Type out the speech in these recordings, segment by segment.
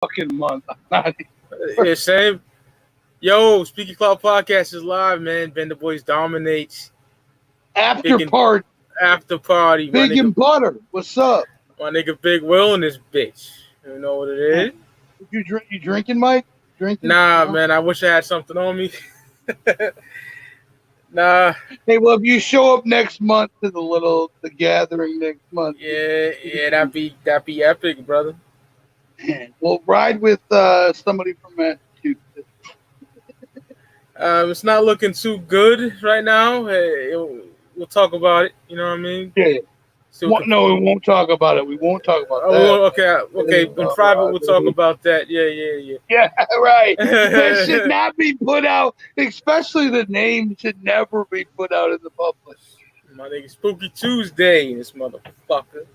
fucking month. Yeah, same. Yo, Speaking Cloud Podcast is live, man. Ben the Boys dominates. After Big part, after party. big and butter. What's up? My nigga Big Will in this bitch. You know what it is? You drinking, Mike? Drinking? Nah, No? man. I wish I had something on me. Nah. Hey, well, if you show up next month to the gathering next month, Yeah, that'd be epic, brother. we'll ride with somebody from Massachusetts. It's not looking too good right now. We'll talk about it. You know what I mean? Yeah. No, we won't talk about it. We won't talk about that. Okay. In private, we'll talk about that. Yeah. Yeah, right. That should not be put out. Especially the name should never be put out in the public. My nigga, Spooky Tuesday, this motherfucker.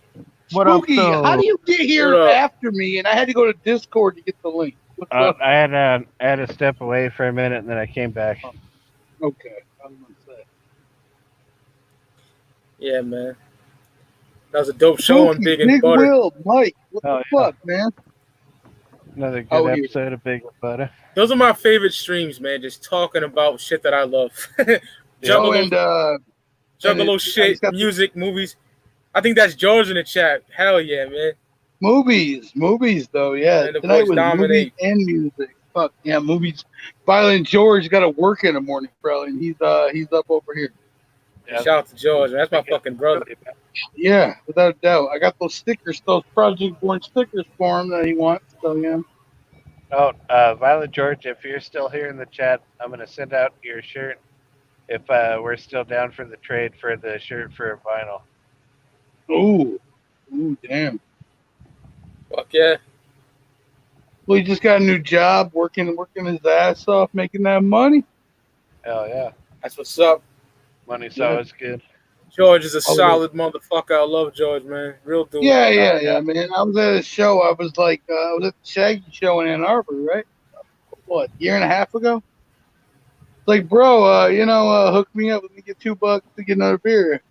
What Spooky, up, how do you get here after me? And I had to go to Discord to get the link. I had to step away for a minute, and then I came back. Okay. I was gonna say. Yeah, man. That was a dope show on Big and Big Butter. Will, Mike, what the fuck, man? Another good episode of Big and Butter. Those are my favorite streams, man. Just talking about shit that I love. Juggalo shit, music, movies. I think that's George in the chat. Hell yeah, man. Movies though, yeah. And the Tonight boys was dominate. movies and music. Fuck yeah, movies. Violent George got to work in the morning, bro, and he's up over here. Yeah. Shout out to George, man. That's my fucking brother. Yeah, without a doubt. I got those stickers, those Project Born stickers for him that he wants. So yeah. Oh, Violet George, if you're still here in the chat, I'm gonna send out your shirt. If we're still down for the trade for the shirt for vinyl. Ooh, damn. Fuck yeah. Well, he just got a new job, working his ass off, making that money. Hell yeah. That's what's up. Money's always good. George is a solid motherfucker. I love George, man. Real dude. Yeah, man. I was at a show. I was at the Shaggy show in Ann Arbor, right? What, a year and a half ago? Like, bro, hook me up. Let me get $2 to get another beer.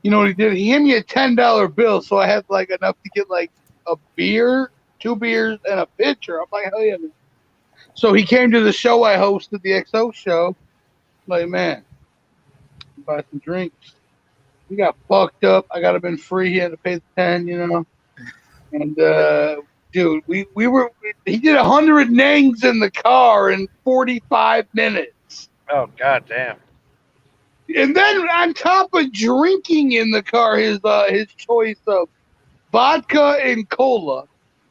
You know what he did? He gave me a $10 bill, so I had like enough to get like a beer, 2 beers, and a pitcher. I'm like, hell yeah, man. So he came to the show I hosted, the XO show. Like, man, buy some drinks. We got fucked up. I got him in free. He had to pay the 10, And dude, he did 100 nangs in the car in 45 minutes. Oh, goddamn. And then on top of drinking in the car, his choice of vodka and cola.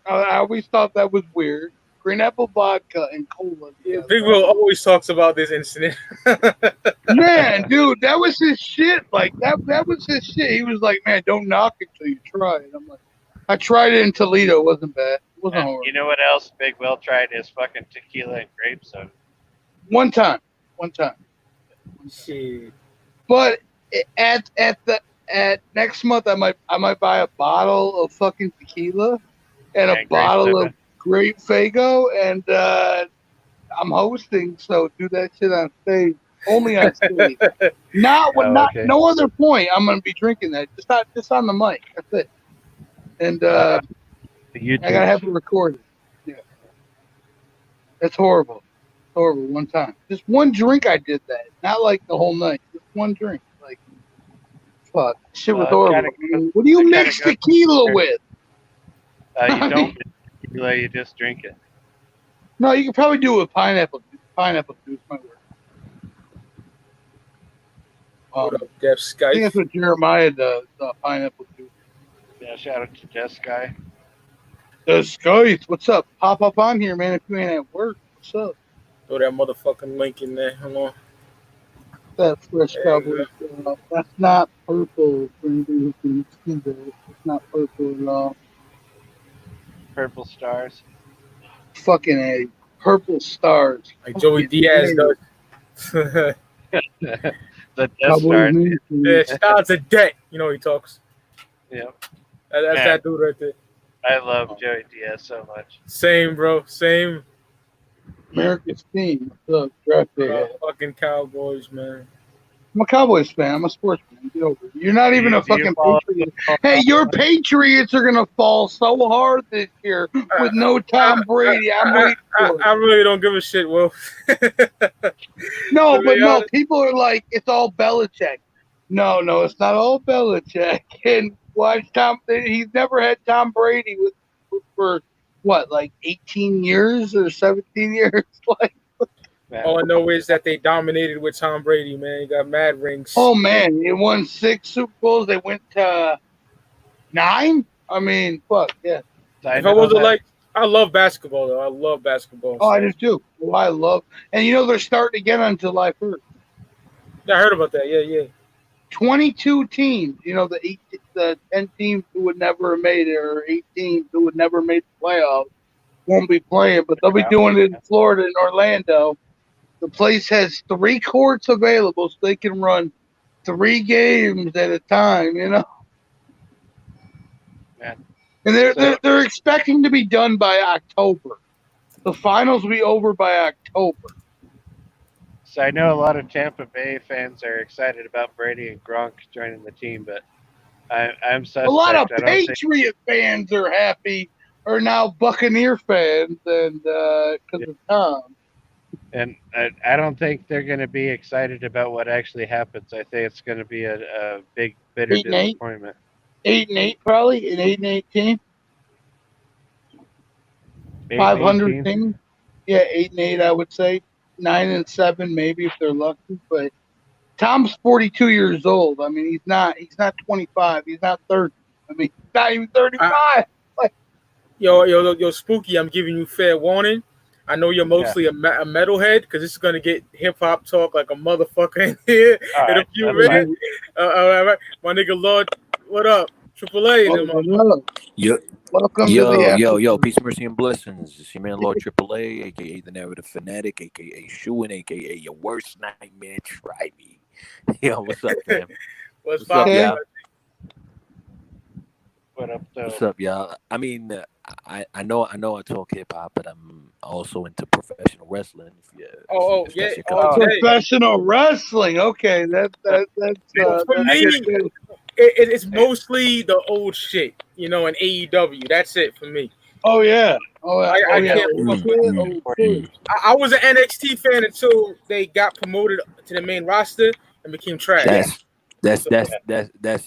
I always thought that was weird. Green apple vodka and cola. Yeah, Big Will always talks about this incident. Man, dude, that was his shit. Like that was his shit. He was like, man, don't knock it till you try it. I'm like, I tried it in Toledo. It wasn't bad. It wasn't horrible. You know what else Big Will tried? His fucking tequila and grape soda. One time. Shit. But at next month, I might buy a bottle of fucking tequila and a bottle of Great Fago, and I'm hosting, so do that shit on stage. Only on stage. No other point. I'm gonna be drinking that. Just on the mic. That's it. And I gotta have it recorded. Yeah. That's horrible. One time. Just one drink I did that. Not like the whole night. Just one drink. Like, fuck. Shit was horrible. What do you mix tequila with? You don't mix tequila, you just drink it. No, you can probably do it with pineapple juice. Pineapple juice might work. What up, Jeff Skype? I think that's what Jeremiah does, pineapple juice. Yeah, shout out to Jeff Sky. Skype, what's up? Pop up on here, man, if you ain't at work. What's up? Throw that motherfucking link in there. Hold on. That fresh cowboy. That's not purple. It's not purple at all. Purple stars. Fucking A. Purple stars. Like Joey Diaz does. The Death Star. Yeah, shout out to Debt. You know he talks. Yeah. That's that dude right there. I love Joey Diaz so much. Same, bro. Same. America's team. What's up? Draft day. Fucking Cowboys, man. I'm a Cowboys fan. I'm a sports fan. Get over it. You're not even a fucking Patriot. Hey, your Patriots are gonna fall so hard this year with no Tom Brady. I'm waiting for it. I really don't give a shit, Will. No, but no, people are like, it's all Belichick. No, it's not all Belichick. And watch Tom. He's never had Tom Brady for what, like 18 years or 17 years, like. All I know is that they dominated with Tom Brady, man. He got mad rings. Oh, man. He won 6 Super Bowls. They went to 9? I mean, fuck, yeah. If I wasn't like, I love basketball, though. I love basketball. Oh, I do, too. Oh, I love. And, they're starting again on July 1st. Yeah, I heard about that. Yeah. 22 teams. The 10 teams who would never have made it, or 8 teams who would never made the playoffs won't be playing, but they'll be doing it in Florida and Orlando. The place has 3 courts available, so they can run 3 games at a time, Man. And they're expecting to be done by October. The finals will be over by October. So I know a lot of Tampa Bay fans are excited about Brady and Gronk joining the team, but I'm suspect. A lot of Patriot fans are happy, are now Buccaneer fans, and because of Tom. And I don't think they're going to be excited about what actually happens. I think it's going to be a big, bitter disappointment. 8-8 probably, an 8-8 team. 500 team. Yeah, 8-8 I would say. 9-7 maybe if they're lucky. But Tom's 42 years old. I mean, he's not 25. He's not 30. I mean, he's not even 35. Yo, Spooky, I'm giving you fair warning. I know you're mostly a metalhead because this is going to get hip-hop talk like a motherfucker in here in a few minutes. All right. My nigga Lord, what up? AAA. Welcome Yo, peace, mercy, and blessings. It's your man Lord AAA, a.k.a. the Narrative Fanatic, a.k.a. Shooin', a.k.a. your worst nightmare, try me. Yo, what's up, fam? What's up, y'all? What up, though? What's up, y'all? I mean, I know I talk hip hop, but I'm also into professional wrestling. Professional wrestling. Okay, that's for me. It's mostly the old shit, and AEW. That's it for me. Oh yeah. I can't. I was an NXT fan until they got promoted to the main roster and became trash. That's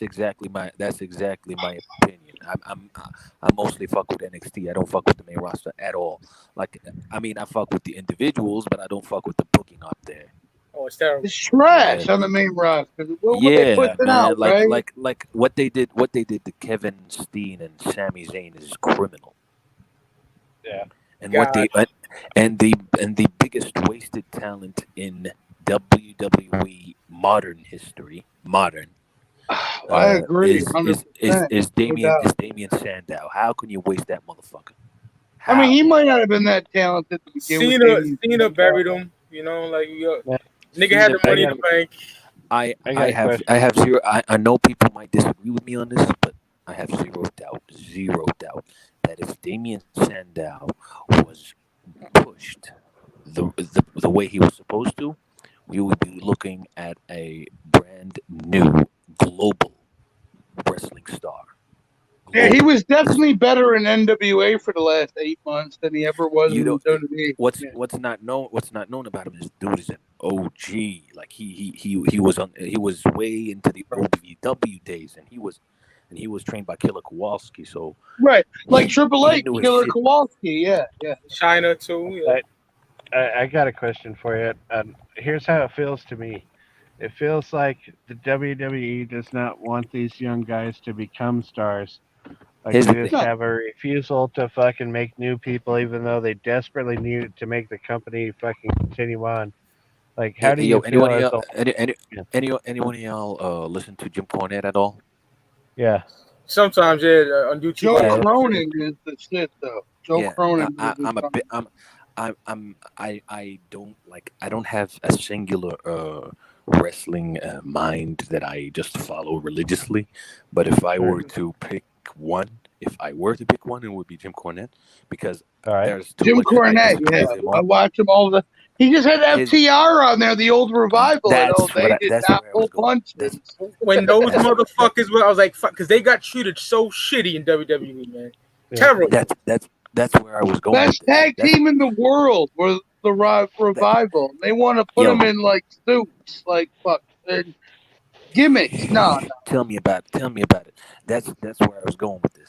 exactly my opinion. I mostly fuck with NXT. I don't fuck with the main roster at all. Like, I mean, I fuck with the individuals, but I don't fuck with the booking up there. Oh, it's terrible. It's trash on the main roster. Like what they did to Kevin Steen and Sami Zayn is criminal. Yeah. And the biggest wasted talent in WWE modern history. I agree. Is Damien Sandow. How can you waste that motherfucker? How? I mean, he might not have been that talented to begin with. Cena buried him. Nigga had the money in the bank. I have zero. I know people might disagree with me on this, but I have zero doubt that if Damien Sandow was pushed the way he was supposed to, we would be looking at a brand new global wrestling star. Yeah, he was definitely better in NWA for the last 8 months than he ever was in WWE. What's not known about him is dude is an OG. Like he was way into the OVW days, and he was trained by Killer Kowalski. So right, like Triple H, Killer Kowalski. Yeah. China too. Yeah. I got a question for you. Here's how it feels to me. It feels like the WWE does not want these young guys to become stars. Like they just have a refusal to fucking make new people, even though they desperately need it to make the company fucking continue on. Like, how do you feel? Anyone of y'all listen to Jim Cornette at all? Yeah. Sometimes, yeah, on YouTube. Joe Cronin is the shit, though. Cronin. I don't have a singular wrestling mind that I just follow religiously. But if I were to pick one, it would be Jim Cornette, because there's too Jim much Cornette. Yeah, I watch him all the. He just had FTR on there, the old revival. They did not pull punches. When those motherfuckers were, I was like, fuck, because they got treated so shitty in WWE, man. Yeah. Terrible. That's where I was going. Best tag team in the world was the revival. They want to put them in like suits, like fuck gimmicks. No. Tell me about it. That's where I was going with this.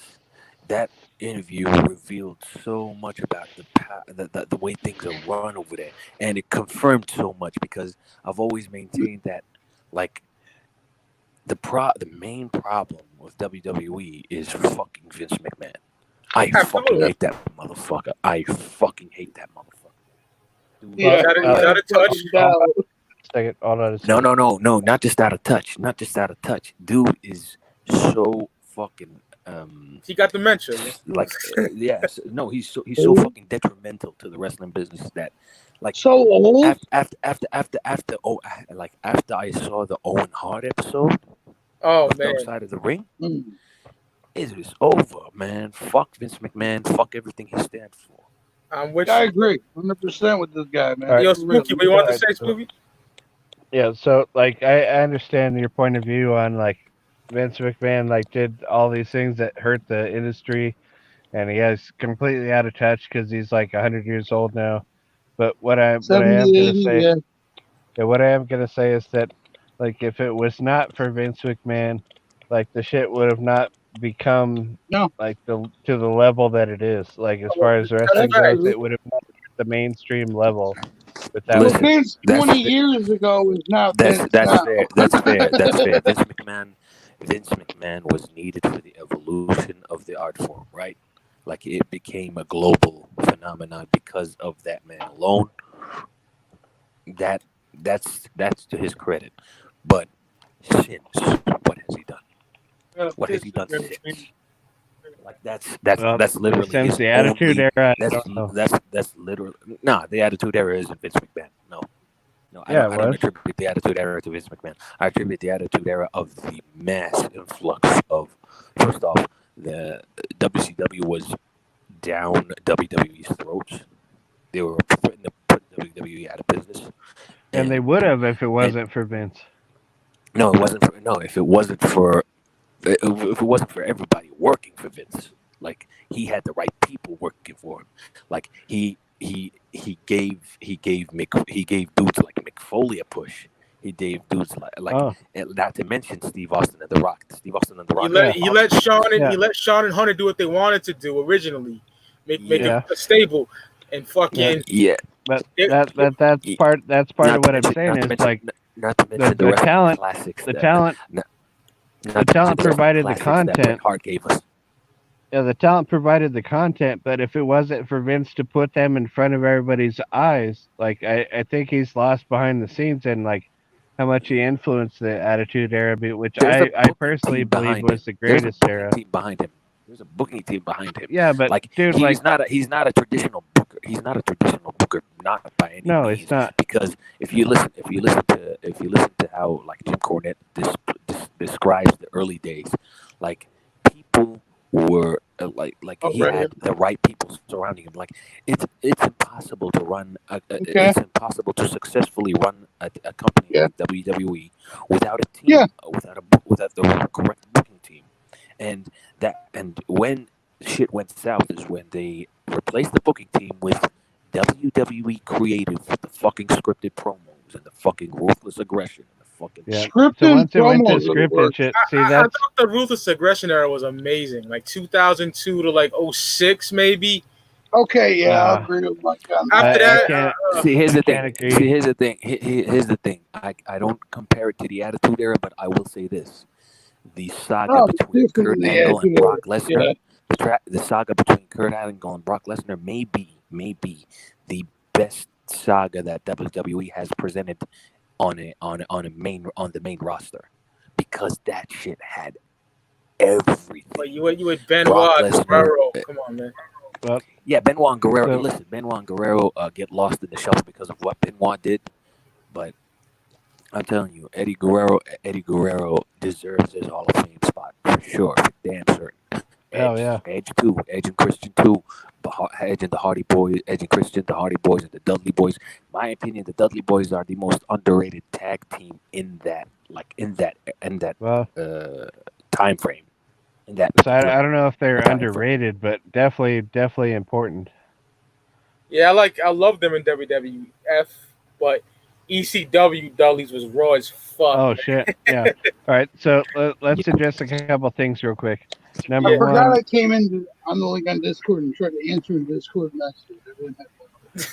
That interview revealed so much about the way things are run over there, and it confirmed so much because I've always maintained that like the main problem with WWE is fucking Vince McMahon. I fucking hate that motherfucker. Dude, yeah, is that a touch? Second, no, not just out of touch. Dude is so fucking. He got dementia. Like, he's so fucking detrimental to the wrestling business that, like, so old. After I saw the Owen Hart episode. Oh man, Dark Side of the Ring. It is over, man. Fuck Vince McMahon. Fuck everything he stands for. I agree 100% with this guy, man. Right. Yo, Spooky, what you want to say, Spooky? Yeah, so like I understand your point of view on like Vince McMahon like did all these things that hurt the industry, and he has completely out of touch because he's like 100 years old now. But what I am gonna say is that like if it was not for Vince McMahon, like the shit would have not become like to the level that it is. Like as far as wrestling goes, it would have not reached the mainstream level. Without Vince 20 years ago is not that's Vince fair. now. That's fair. Vince McMahon was needed for the evolution of the art form, right? Like it became a global phenomenon because of that man alone. That's to his credit. But since, what has he done? What has he done since? Like that's literally since the Attitude Era. That's literally the Attitude Era isn't Vince McMahon. No, I don't attribute the Attitude Era to Vince McMahon. I attribute the Attitude Era of the mass influx of, first off, the WCW was down WWE's throats. They were threatening to put WWE out of business. And they would have if it wasn't for Vince. No, it wasn't. If it wasn't for everybody working for Vince, like he had the right people working for him. Like he gave dudes like Mick Foley a push. He gave dudes and not to mention Steve Austin and The Rock. He let Shawn and Hunter do what they wanted to do originally, make it stable, and fucking But that's part of what I'm saying is like not to mention the talent classics. The talent provided the content. Hart gave us. Yeah, the talent provided the content, but if it wasn't for Vince to put them in front of everybody's eyes, like I think he's lost behind the scenes and like how much he influenced the Attitude Era, which I personally believe was the greatest era. There's a booking team behind him. Yeah, but like dude, he's not a traditional booker. He's not a traditional booker, not by any means. No, he's not. Because if you listen to how like Jim Cornette describes the early days, like people were he had the right people surrounding him. Like it's impossible to run it's impossible to successfully run a company like WWE without a team, without the correct booking team. And when shit went south is when they replaced the booking team with WWE creative with the fucking scripted promos and the fucking ruthless aggression and the fucking scripted so once it went to promos. scripted shit, I thought the ruthless aggression era was amazing, like 2002 to like 06 maybe. Okay, I agree with Mike on that. After that, here's the thing. I don't compare it to the Attitude Era, but I will say this. The saga between Kurt Angle and Brock Lesnar, the saga between Kurt Angle and Brock Lesnar may be the best saga that WWE has presented on the main roster, because that shit had everything. But you had Benoit, Guerrero. Come on, man. Well, Benoit and Guerrero. Listen, Benoit and Guerrero get lost in the shuffle because of what Benoit did, but I'm telling you, Eddie Guerrero deserves his Hall of Fame spot for sure, for damn certain. Hell yeah. Edge too, Edge and Christian too, Edge and the Hardy Boys, Edge and Christian, the Hardy Boys and the Dudley Boys. My opinion, the Dudley Boys are the most underrated tag team in that, Well, time frame. In that, so I don't know if they're time frame. underrated, but definitely important. Yeah, I love them in WWF, but ECW Dudley's was raw as fuck. Oh shit! Yeah. All right. So let's address a couple things real quick. Number I forgot one. I came in. I'm the link on Discord and tried to answer in Discord message.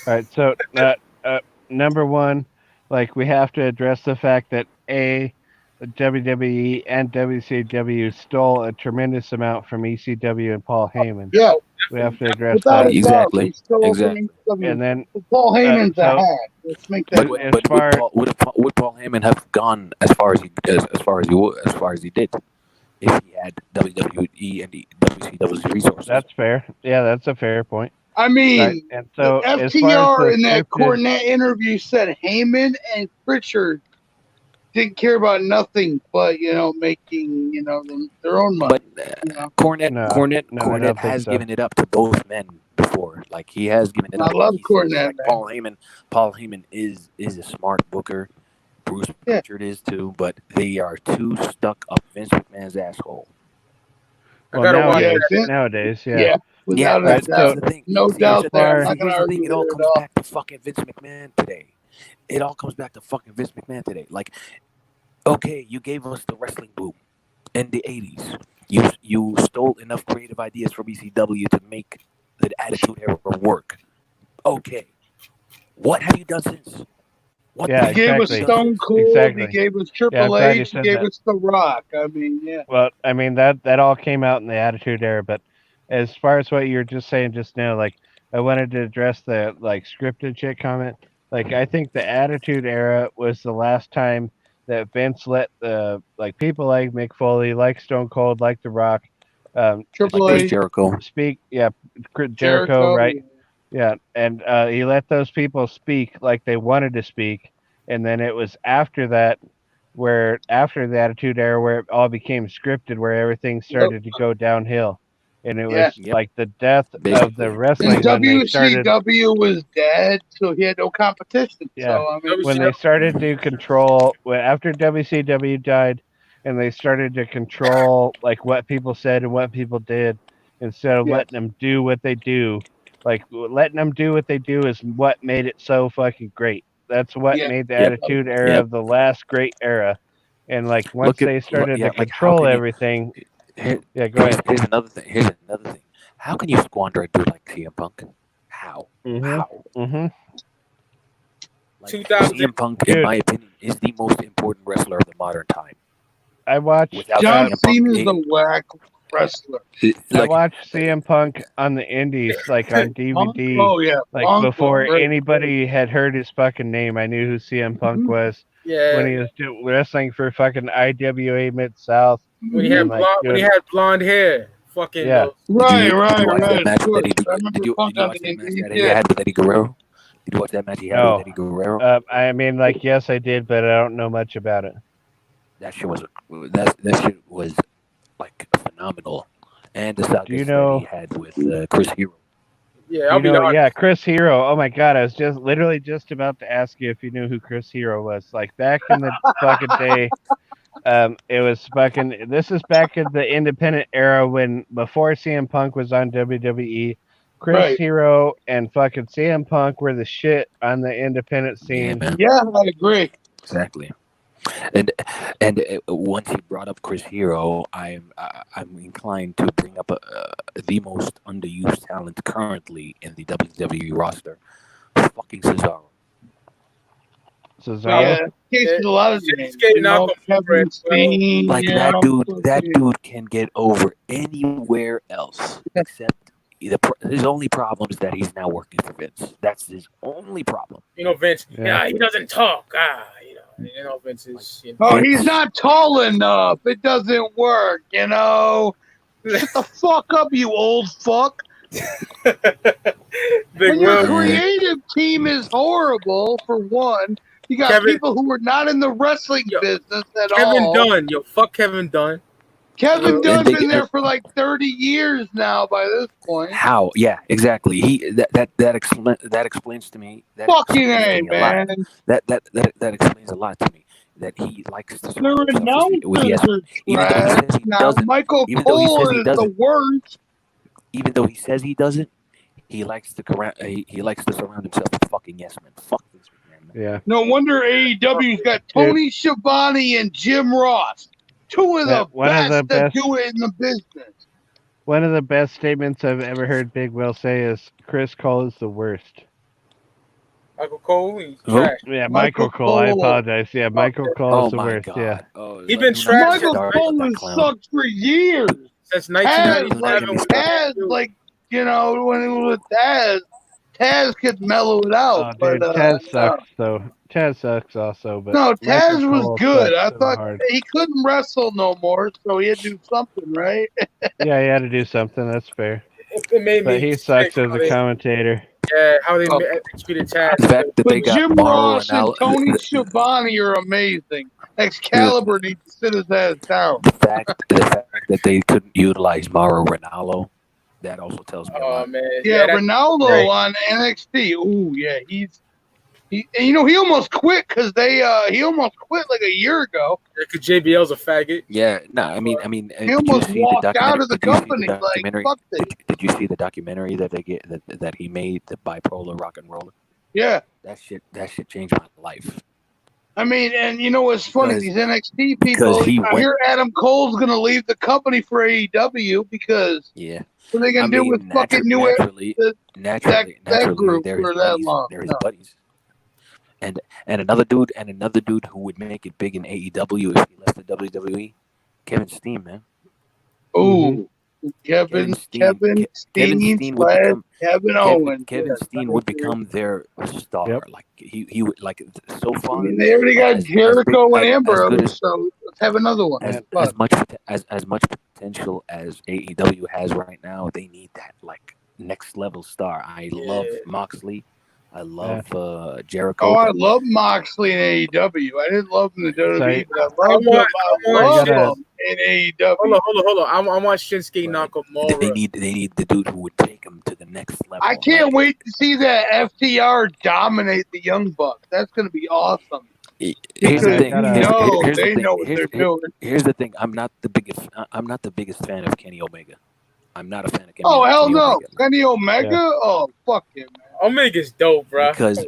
All right. So number one, like we have to address the fact that the WWE and WCW stole a tremendous amount from ECW and Paul Heyman. Yeah, we have to address without that. a doubt, they stole from ECW. And then Paul Heyman's a hack. Let's make that. Would Paul Heyman have gone as far as he did if he had WWE and the WCW's resources? That's fair. Yeah, that's a fair point. I mean, right. And so FTR in that Cornette interview said Heyman and Pritchard didn't care about nothing but making their own money. But Cornette has given it up to both men before. Like he has given it up. I love Cornette. Like Paul Heyman is a smart booker. Bruce Pritchard is too, but they are too stuck up Vince McMahon's asshole. Well, nowadays, yeah. That's the thing. No doubt there. It all comes back to fucking Vince McMahon today. It all comes back to fucking Vince McMahon today. Like, okay, you gave us the wrestling boom in the 80s. You stole enough creative ideas from ECW to make the Attitude Era work. Okay. What have you done since? He gave us Stone Cold, he gave us Triple H, he gave us The Rock. I mean, yeah. Well, I mean, that all came out in the Attitude Era, but as far as what you were just saying just now, like, I wanted to address the, like, scripted shit comment. Like, I think the Attitude Era was the last time that Vince let people like Mick Foley, like Stone Cold, like The Rock, Triple H, Jericho speak. Yeah, Jericho, right? Yeah, and he let those people speak like they wanted to speak, and then it was after that, after the Attitude Era, where it all became scripted, where everything started to go downhill. And it was like the death of the wrestling. And WCW was dead, so he had no competition. Yeah. So, I mean, when they started to control, after WCW died, and they started to control like what people said and what people did, instead of letting them do what they do. Like letting them do what they do is what made it so fucking great. That's what made the Attitude Era of the last great era. And like once they started to control everything. Go ahead. Here's another thing. How can you squander a dude like CM Punk? How? How? Mm-hmm. Like, CM Punk, in my opinion, is the most important wrestler of the modern time. I watched John Cena's a whack wrestler. I watched CM Punk on the Indies, like on DVD. Like before anybody had heard his fucking name, I knew who CM Punk was. Yeah. When he was wrestling for fucking IWA Mid-South. When he had blonde hair. Fucking right. Did you watch that match that he had with Eddie Guerrero? Did you watch that match he had with Eddie Guerrero? I mean, like, yes, I did, but I don't know much about it. That shit was like phenomenal. And the South he had with Chris Hero. Yeah, Chris Hero. Oh my God, I was literally just about to ask you if you knew who Chris Hero was. Like back in the fucking day, it was fucking. This is back in the independent era before CM Punk was on WWE. Chris Hero and fucking CM Punk were the shit on the independent scene. Yeah, I agree. Exactly. And once he brought up Chris Hero, I'm inclined to bring up the most underused talent currently in the WWE roster, fucking Cesaro. Yeah, a lot of names. That dude can get over anywhere else except. His only problem is that he's now working for Vince. That's his only problem. Vince. Yeah, he doesn't talk. Vince is. He's not tall enough. It doesn't work. Shut the fuck up, you old fuck. When your creative team is horrible, for one, you got people who are not in the wrestling business at all. Kevin Dunn. Fuck Kevin Dunn. Kevin Dunn's been there for like 30 years now. By this point, how? Yeah, exactly. That explains to me. That fucking explains A, to me a man. lot. That explains a lot to me. That he likes to The surround himself with announcers are even though he trash. says he Now doesn't. Michael Even though he says Cole he is the doesn't. worst. Even though he says he doesn't, he likes to surround himself with fucking yes men. Fuck this man. Yeah. No wonder AEW's got Tony Schiavone and Jim Ross, two of the best that do it in the business. One of the best statements I've ever heard Big Will say is Chris Cole is the worst. Michael Cole, he's trash. Yeah, Michael Cole. I apologize. Yeah, Michael Cole is the worst. God. Yeah. Oh, He's been trash. Michael Cole has sucked for years. Since 1997. Taz, like, you know, when it was Taz could mellow it out. Dude, Taz sucks, though. Taz sucks also. But no, Taz was good. I thought hard. he couldn't wrestle no more, so he had to do something, right? Yeah, he had to do something. That's fair. It made but me he sucks as a commentator. Yeah, how they treated Taz. The fact that they got Jim Morrow Ross and Tony Schiavone are amazing. Excalibur needs to sit his ass down. The fact that they couldn't utilize Mauro Ranallo, that also tells me a lot. Man. Yeah, Ronaldo on NXT. Ooh, yeah, he almost quit because he almost quit like a year ago. Because JBL's a faggot. Yeah, no, I mean, he almost walked out of the company. Like, fuck it. Did you see the documentary that he made, the bipolar rock and roller? Yeah, that shit changed my life. I mean, and you know what's funny? These NXT people. I hear Adam Cole's going to leave the company for AEW because what are they going to do with fucking naturally, that group for that long? They're his buddies. And another dude who would make it big in AEW if he left the WWE, Kevin Steen, man. Ooh, Kevin Steen Owens. Kevin Steen would become their star. Yep. Like he would like so far. I mean, they already got Jericho and Ambrose, so let's have another one. As much potential as AEW has right now, they need that like next level star. I love Moxley. I love Jericho. Oh, I love Moxley in AEW. I didn't love him in WWE, but I love him in AEW. Hold on. I want Shinsuke Nakamura. They need the dude who would take him to the next level. I can't wait to see that FTR dominate the Young Bucks. That's going to be awesome. Here's the thing. They know what they're doing. Here's the thing. I'm not the biggest fan of Kenny Omega. I'm not a fan of Kenny. Oh hell no, Omega. Kenny Omega. Yeah. Oh fuck him, man. Omega's dope, bro. Because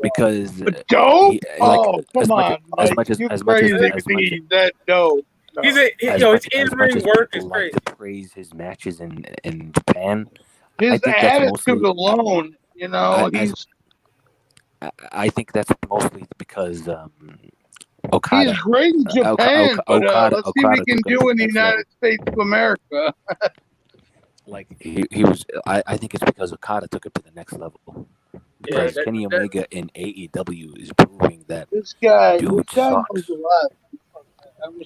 dope. Come on, as much as that dope. No. His in-ring work is great. To praise his matches in Japan. His attitude alone, you know, I think that's mostly because Okada. He's great in Japan, but let's see what he can do in the United States of America. Like he was, I think it's because Okada took it to the next level. Because Kenny Omega in AEW is proving that this guy sucks. knows a lot.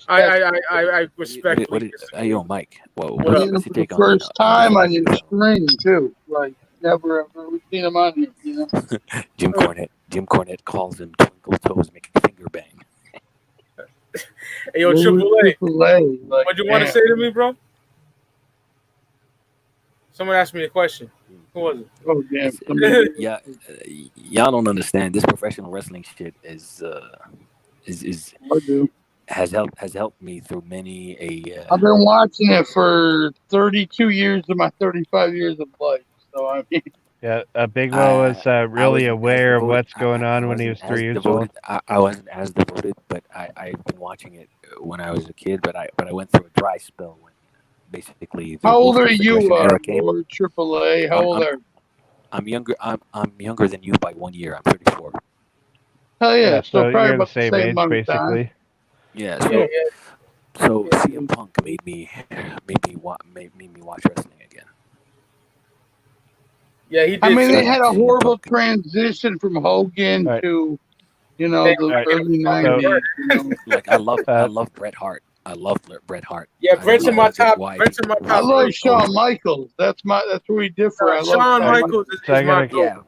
I respect. Yo, Mike. What's your take on first time on your screen too? Like never ever we've seen him on here. You know. Jim Cornette calls him Twinkle Toes McFinger Bang. Hey, yo, Triple A. What you want to say to me, bro? Someone asked me a question. Who was it? Oh damn! Yeah, y'all don't understand. This professional wrestling shit is has helped me through many a. I've been watching it for 32 years of my 35 years of life. So I mean. Yeah, Big Will was really aware of what's going on when he was 3 years old. I wasn't as devoted, but I've been watching it when I was a kid. But I went through a dry spell when basically. How old are you, AAA? How old are you? I'm younger. I'm younger than you by 1 year. I'm 34. Hell yeah! So probably about the same age, basically. Time. Yeah. So CM Punk made me watch wrestling again. Yeah, he did. I mean, they had a horrible transition from Hogan to, the early 90s. Like I love Bret Hart. I love Bret Hart. Yeah, Bret's in my top. I love Shawn Michaels. That's where we differ. I love Shawn Michaels is my yeah.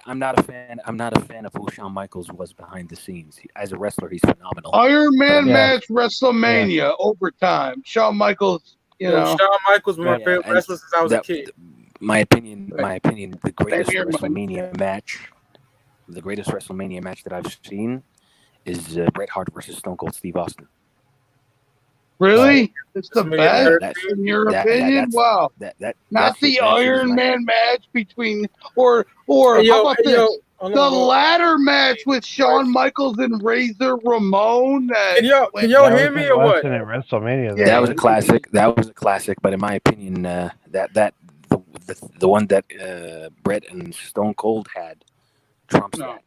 I'm not a fan. I'm not a fan of who Shawn Michaels was behind the scenes. As a wrestler, he's phenomenal. Iron Man match WrestleMania overtime. Shawn Michaels You know, Shawn Michaels was my favorite and wrestler since I was a kid. My opinion, the greatest here, Mike. WrestleMania match, that I've seen is Bret Hart versus Stone Cold Steve Austin. Really? It's the Yeah, best in your opinion? Wow. That Not the Iron Man match between or Hey, how about this? hold The on. ladder match with Shawn Michaels and Razor Ramon. Can y'all hear me or what? At WrestleMania. Yeah, that was a classic. That was a classic. But in my opinion, the one that Bret and Stone Cold had trumps that.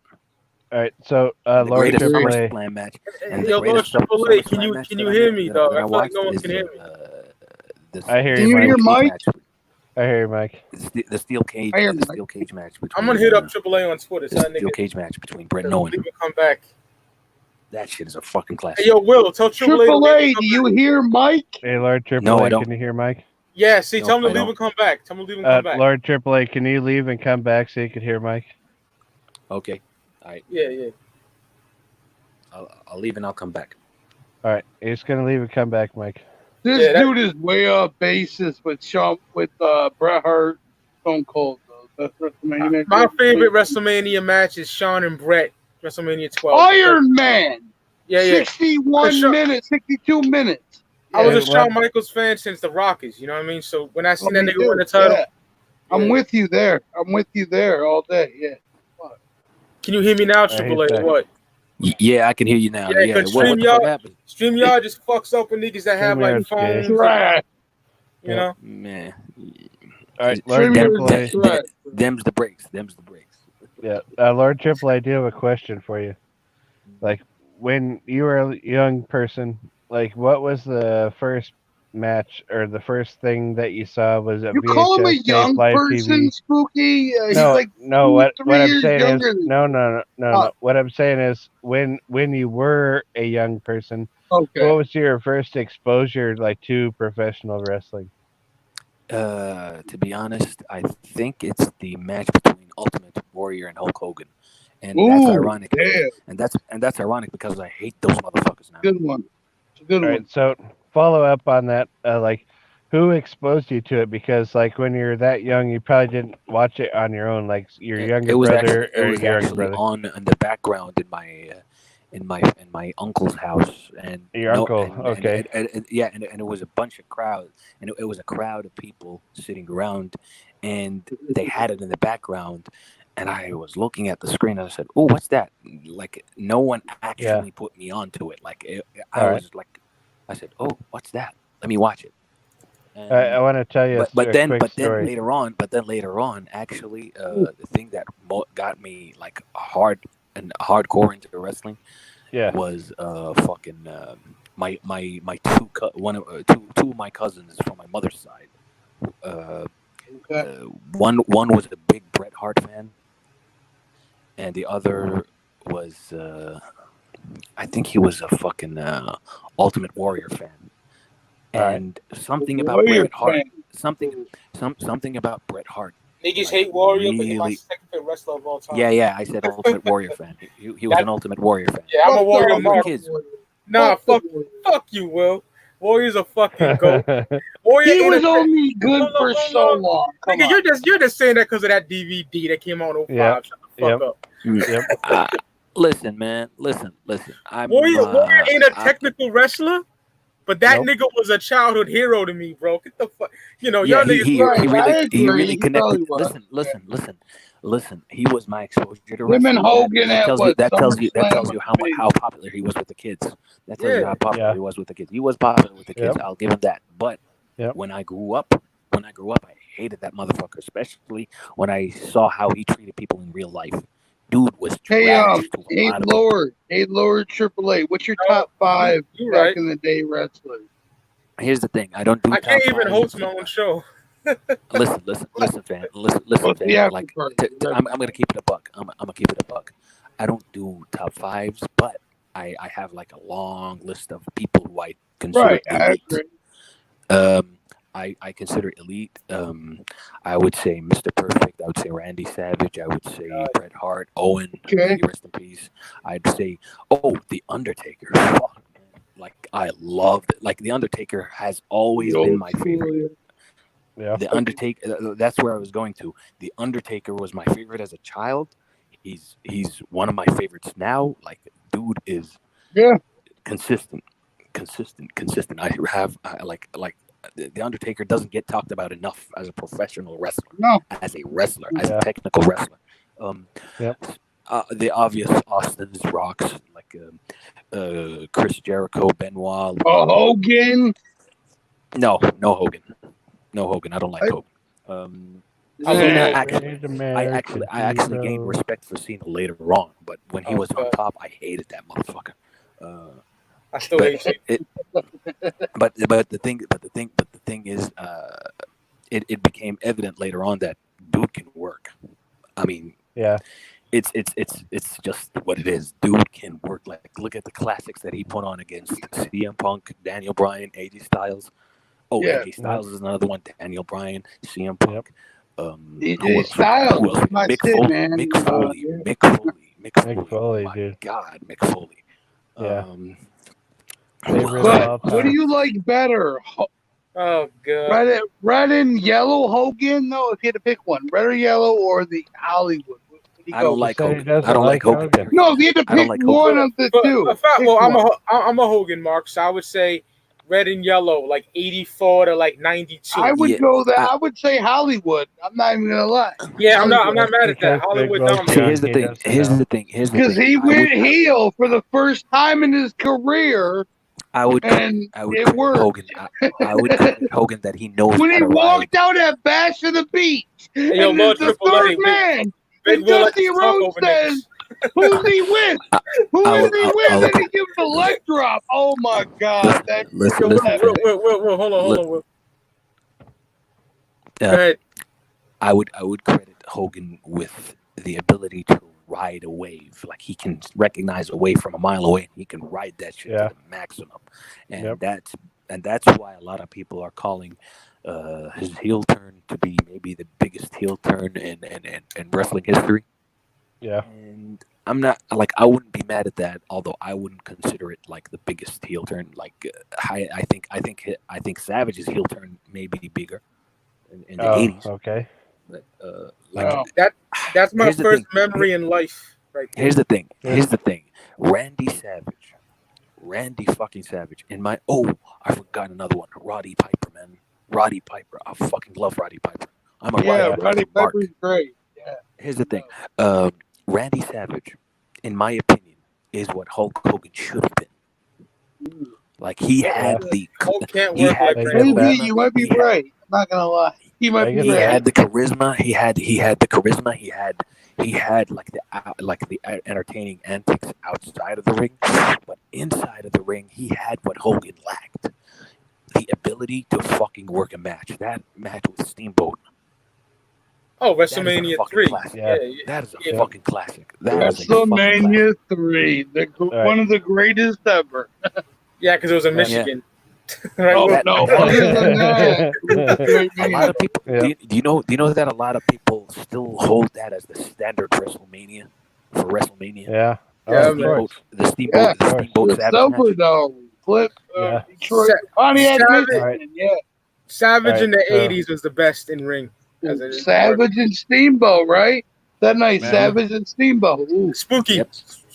All right, so The Lord greatest Triple A. SummerSlam match and the Yo, Lord greatest Triple A, SummerSlam match can you that hear me, that dog? I I feel like no watched one can hear me. I hear Can you, you hear Mike. Mike? I hear you, Mike. The steel cage. I hear The steel cage match between. I'm gonna hit up Triple A on Twitter. The steel cage match between Bret and Owen. Leave it come back. That shit is a fucking classic. Hey, yo, Will, tell Triple A, do you hear Mike? Hey, Lord Triple No, A, I don't. can you hear Mike? Yeah, see, No, tell him to I leave don't. and come back. Tell him to leave and come back. Lord Triple A, can you leave and come back so you can hear Mike? Okay. All right. Yeah. I'll leave and I'll come back. All right, he's gonna leave and come back, Mike. This dude is way off basis with Bret Hart, Stone Cold. Though. That's WrestleMania. My favorite WrestleMania match is Shawn and Bret, WrestleMania 12. Iron Man. Yeah. 61 minutes, 62 minutes. I was a Shawn Michaels fan since the Rockets. You know what I mean? So when I seen that nigga win the title, I'm with you there. I'm with you there all day. Yeah. Can you hear me now, Triple A? What? Yeah, I can hear you now. Yeah, because what the fuck happened? StreamYard just fucks up with niggas that have like phones. Right. You know? Man. All right, Lord Triple A. Them's the breaks. Yeah, Lord Triple A, I do have a question for you. Like, when you were a young person, like, what was the first match or the first thing that you saw? Was it you call him a young person, TV? Spooky? No, he's like what I'm saying is no. What I'm saying is when you were a young person, what was your first exposure like to professional wrestling? To be honest, I think it's the match between Ultimate Warrior and Hulk Hogan, and that's ironic. Yeah. And that's ironic because I hate those motherfuckers now. Good one. It's a good one. Right, so follow up on that. Like, who exposed you to it? Because like when you're that young, you probably didn't watch it on your own. Like your younger brother or your younger brother. On in the background in my uncle's house, and your uncle. And it was a bunch of crowd, and it was a crowd of people sitting around, and they had it in the background, and I was looking at the screen and I said, "Oh, what's that?" Like no one actually put me onto it. Like I said, "Oh, what's that? Let me watch it." I want to tell you, but then later on, actually, the thing that got me like hardcore into wrestling, was fucking my two of my cousins from my mother's side. One was a big Bret Hart fan, and the other was I think he was a fucking Ultimate Warrior fan. And something about Bret Hart. Something about Bret Hart. Niggas hate Warrior, but he's my second favorite wrestler of all time. Yeah. I said Ultimate Warrior fan. He was an Ultimate Warrior fan. Yeah, I'm a Warrior mark. Nah, fuck you, Will. Warrior's a fucking goat. He was only good for so long. Nigga, you're just saying that because of that DVD that came out in 05. Shut the fuck up. Listen, man. Listen. Warrior ain't a technical wrestler. But that nigga was a childhood hero to me, bro. Get the fuck, y'all niggas. He really connected. Listen. He was my exposure to wrestling. Hogan. That tells you how popular he was with the kids. That tells you how popular he was with the kids. He was popular with the kids. I'll give him that. But when I grew up, I hated that motherfucker, especially when I saw how he treated people in real life. Dude was Lord Triple A. What's your top 5 back in the day wrestlers? Here's the thing. I don't do. I can't even host my own show. Listen, fan. Listen, fan. Like, I'm gonna keep it a buck. I'm gonna keep it a buck. I don't do top 5s, but I have like a long list of people who I consider elite. I consider elite. I would say Mr. Perfect. I would say Randy Savage. I would say Bret Hart, Owen. Rest in peace. I'd say, The Undertaker. Fuck, man. Like I loved it. Like The Undertaker has always been my favorite. Yeah. The Undertaker. That's where I was going to. The Undertaker was my favorite as a child. He's one of my favorites now. Like dude is consistent. The Undertaker doesn't get talked about enough as a professional wrestler. No. As a wrestler, as a technical wrestler. The obvious Austin's Rocks, like Chris Jericho, Benoit. Hogan. No Hogan. No Hogan. I don't like Hogan. I actually gained respect for Cena later on, but when he was on top, I hated that motherfucker. I still hate it. But the thing is, it became evident later on that dude can work. I mean, it's just what it is. Dude can work. Like, look at the classics that he put on against CM Punk, Daniel Bryan, AJ Styles. AJ Styles is another one. Daniel Bryan, CM Punk. AJ Styles, Mick Foley, dude. My God, Mick Foley. What do you like better? Oh God. Red and yellow Hogan? No, if you had to pick one, red or yellow or the Hollywood. I don't like Hogan. I don't like Hogan. No, if you had to pick one of the two. I'm a Hogan, Mark. So I would say red and yellow, like 84 to like 92. I would go that. I would say Hollywood. I'm not even gonna lie. Yeah, I'm not mad at that. Hollywood dominates. Here's the thing. Because he went heel for the first time in his career. I would it worked. Hogan. I would credit Hogan that he knows when how he to walked ride. out at Bash of the Beach, and there's the third man, and Dusty Rhodes says, "Who's he with? Who is he with?" And he gives a leg drop. Oh my God! Listen. Hold on. Go ahead. I would credit Hogan with the ability to ride a wave. Like, he can recognize a wave from a mile away, and he can ride that shit to the maximum. And that's why a lot of people are calling his heel turn to be maybe the biggest heel turn in wrestling history. Yeah. And I'm not, like, I wouldn't be mad at that, although I wouldn't consider it like the biggest heel turn. Like, I think Savage's heel turn may be bigger in the 80s. Okay. But, that's my first memory in life. Right there. Here's the thing. Randy fucking Savage. I forgot another one. Roddy Piper, man. Roddy Piper. I fucking love Roddy Piper. Roddy Piper's great. Yeah. Here's the thing. Randy Savage, in my opinion, is what Hulk Hogan should have been. Like, he had the. You might be right. I'm not gonna lie. He had the charisma. He had the charisma. He had like the entertaining antics outside of the ring, but inside of the ring, he had what Hogan lacked: the ability to fucking work a match. That match with Steamboat. Oh, WrestleMania 3. That is a fucking classic. WrestleMania 3, one of the greatest ever. Yeah, because it was in Michigan. Right? A lot of people. Do you know that a lot of people still hold that as the standard WrestleMania for WrestleMania? Yeah. The Steamboat Silverdome, Flip, Detroit, Pontiac, Savage in the 80s was the best in ring. Savage and Steamboat, right? That night, Savage and Steamboat. Ooh. Spooky.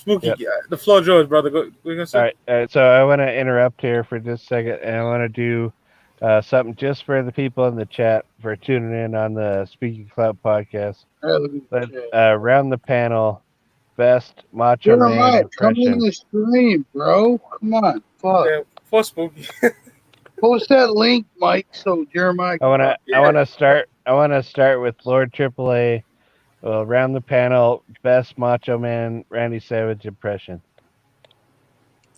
The floor is yours, brother. What are you gonna say? All right. So I want to interrupt here for just a second, and I want to do something just for the people in the chat for tuning in on the Speaking Cloud podcast. Round the panel, best Macho Man impression. Come in the stream, bro. Come on, fuck. Yeah, for Spooky. Post that link, Mike, so Jeremiah. I want to start with Lord AAA. Well, round the panel, best Macho Man Randy Savage impression.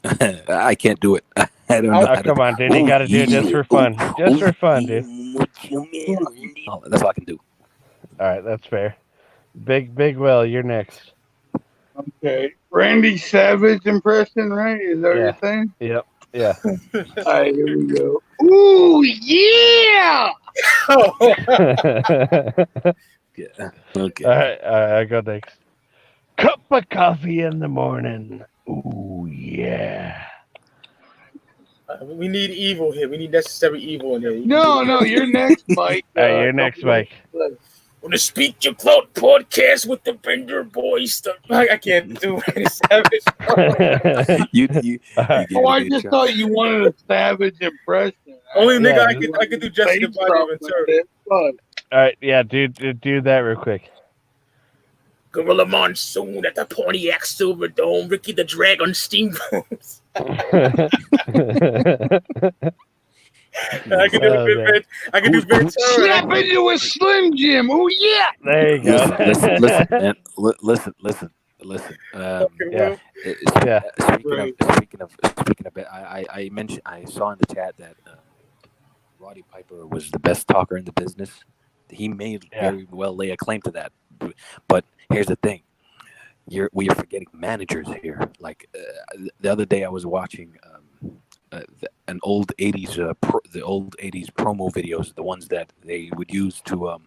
I can't do it. I don't know. Come on, dude. You got to do it just for fun. Just for fun, dude. That's all I can do. All right, that's fair. Big Will, you're next. Okay. Randy Savage impression, right? Is that what you're saying? Yep. Yeah. All right, here we go. Ooh, yeah! Yeah. Okay. All right, I go next. Cup of coffee in the morning. Ooh, yeah. We need evil here. We need necessary evil in here. No, you're next, Mike. You're next, Mike. On the Speak Your Clout podcast with the Bender Boys. I can't do it. Savage. I just thought you wanted a savage impression. Only nigga I could do Jesse the Body Ventura. All right, yeah, do that real quick. Gorilla Monsoon at the Pontiac Silverdome. Ricky the Dragon Steamboats. I can do Ventura. Snap into a Slim Jim. Oh yeah. There you go. Listen, man. Listen. Speaking of it, I mentioned, I saw in the chat that Roddy Piper was the best talker in the business. He may very well lay a claim to that. But here's the thing: we are forgetting managers here. Like the other day, I was watching an old '80s the old '80s promo videos, the ones that they would use to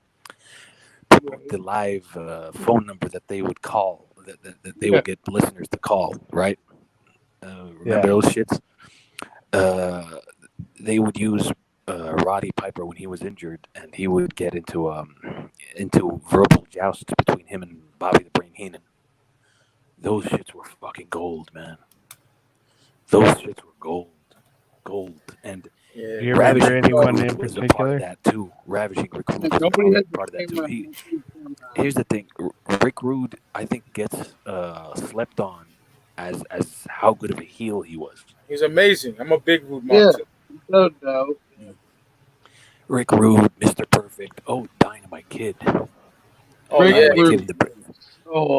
the live phone number that they would call, that they would get listeners to call, right? Remember those shits? They would use Roddy Piper when he was injured, and he would get into verbal jousts between him and Bobby the Brain Heenan. Those shits were fucking gold, man. Those shits were gold. And do you remember anyone in particular? That too. Ravishing Rick Rude was part of that too. Here's the thing: Rick Rude, I think, gets slept on as how good of a heel he was. He's amazing. I'm a big Rude man. No doubt. Rick Rude, Mr. Perfect. Oh, Dynamite Kid. Oh yeah.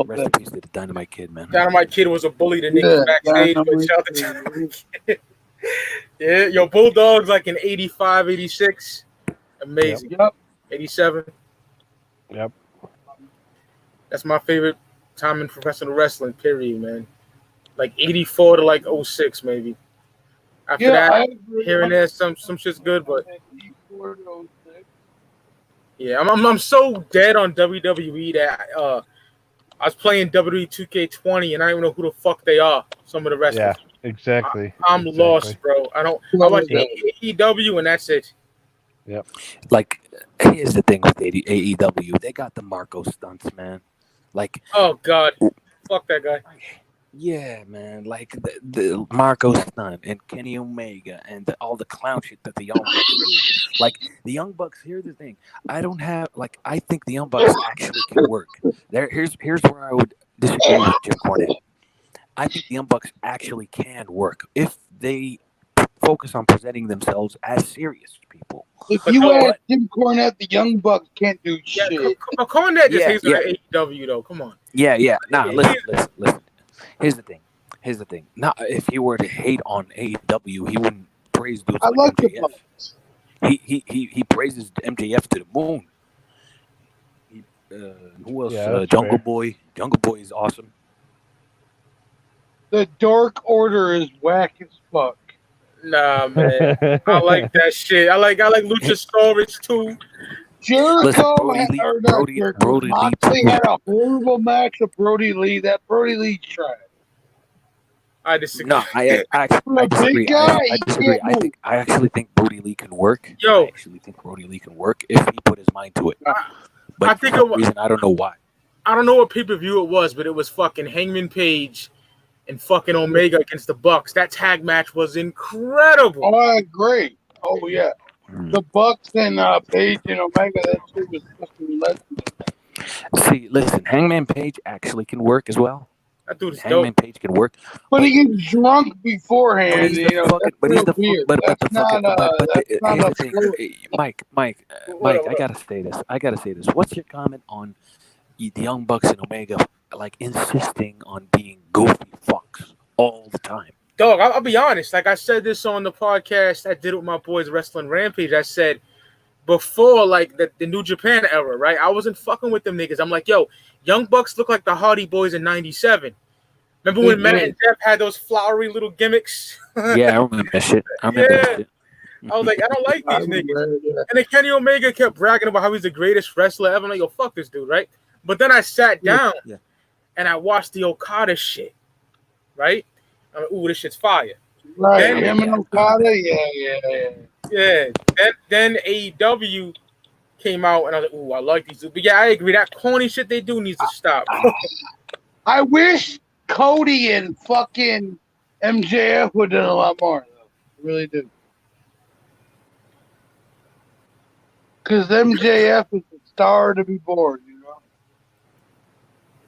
Rest in peace to the Dynamite Kid, man. Dynamite Kid was a bully to niggas backstage. But shout out to Dynamite Kid. Yeah, yo, Bulldogs like in 85, 86. Amazing. Yep. 87. Yep. That's my favorite time in professional wrestling, period, man. Like 84 to like 06, maybe. After that, here and there, some shit's good, but yeah, I'm so dead on WWE that I was playing WWE 2K20 and I don't even know who the fuck they are. Some of the wrestlers. Yeah, exactly. I'm lost, bro. I watch AEW and that's it. Yep. Like, here's the thing with AEW, they got the Marco stunts, man. Like, oh god, fuck that guy. Yeah, man. Like the Marco stunt and Kenny Omega and all the clown shit that the Young Bucks do. Like the Young Bucks. Here's the thing: I think the Young Bucks actually can work. Here's where I would disagree with Jim Cornette. I think the Young Bucks actually can work if they focus on presenting themselves as serious people. If you ask Jim Cornette, the Young Bucks can't do shit. Cornette just hates AEW though. Come on. Yeah. Nah, listen. Here's the thing. Now, if he were to hate on AEW, he wouldn't praise dudes like MJF. He praises MJF to the moon. Who else? Jungle fair. Boy. Jungle Boy is awesome. The Dark Order is whack as fuck. Nah, man. I like that shit. I like Luchasaurus too. Jericho Brody Moxley had a horrible match with Brody Lee. That Brody Lee trash. I disagree. No, I disagree. I actually think Brody Lee can work. I actually think Brody Lee can work if he put his mind to it. But I think for some reason, I don't know why. I don't know what pay-per-view it was, but it was fucking Hangman Page and fucking Omega against the Bucks. That tag match was incredible. Oh, I agree. Oh yeah. The Bucks and Page and Omega, that shit was fucking legendary. See, listen, Hangman Page actually can work as well. That dude is Hangman Page can work, but he gets drunk beforehand. He's the thing. Mike, I gotta say this. What's your comment on the Young Bucks and Omega like insisting on being goofy fucks all the time? Dog, I'll be honest. Like I said this on the podcast I did with my boys Wrestling Rampage. I said before like the New Japan era, right? I wasn't fucking with them niggas. I'm like, yo, Young Bucks look like the Hardy Boys in '97. Remember when Matt and Jeff had those flowery little gimmicks? Yeah, I remember that shit. I was like, I don't like these niggas. And then Kenny Omega kept bragging about how he's the greatest wrestler ever. I'm like, yo, fuck this dude, right? But then I sat down and I watched the Okada shit, right? I'm like, ooh, this shit's fire. Right, him and Okada, yeah. Then AEW came out, and I was like, "Ooh, I like these." But yeah, I agree. That corny shit they do needs to stop. I wish Cody and fucking MJF would have done a lot more, though. I really do. Because MJF is a star to be born, you know?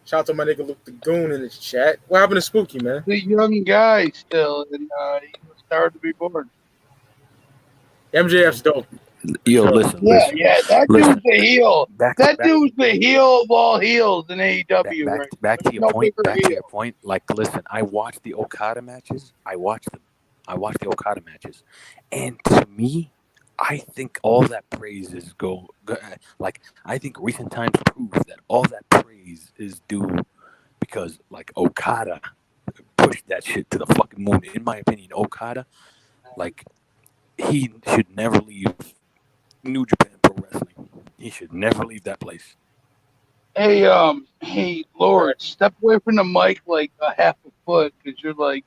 Shout out to my nigga Luke the Goon in the chat. What happened to Spooky, man? The young guy still, and he's a star to be born. MJF's dope. Yo, Sure. listen. Yeah, that dude's the heel. That dude's the to, heel of all heels in AEW. Back to your point. Like, listen, I watched the Okada matches. I watched the Okada matches, and to me, I think all that praise is like, I think recent times prove that all that praise is due because, like, Okada pushed that shit to the fucking moon. In my opinion, Okada, like, he should never leave New Japan Pro Wrestling. He should never leave that place. Hey, Lord, step away from the mic like a half a foot because you're like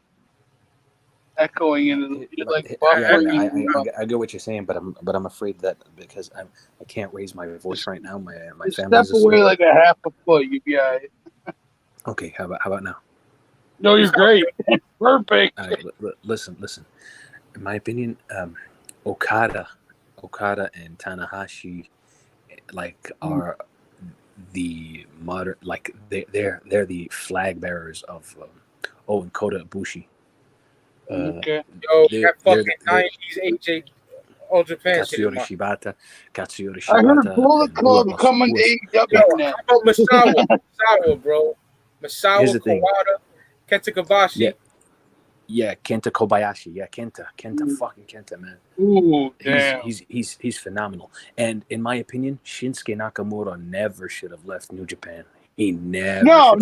echoing into the. You're like I get what you're saying, but I'm afraid that because I can't raise my voice right now. My family's step away like a half a foot. You'd be all right. Okay, how about now? No, you're great. Perfect. All right, listen. In my opinion, Okada and Tanahashi, like, are the modern, like, they're the flag bearers of and Kota Ibushi. Okay. Yo, that fucking 90s AJ All Japan. Katsuyori Shibata. I heard Bullet Club coming to AEW now. How about Masawa, bro? Here's Masawa, the thing. Kawada, Kenta Kobashi. Yeah, Kenta Kobayashi. Yeah, Kenta, fucking Kenta, man. Ooh, damn. He's phenomenal. And in my opinion, Shinsuke Nakamura never should have left New Japan. He never. No.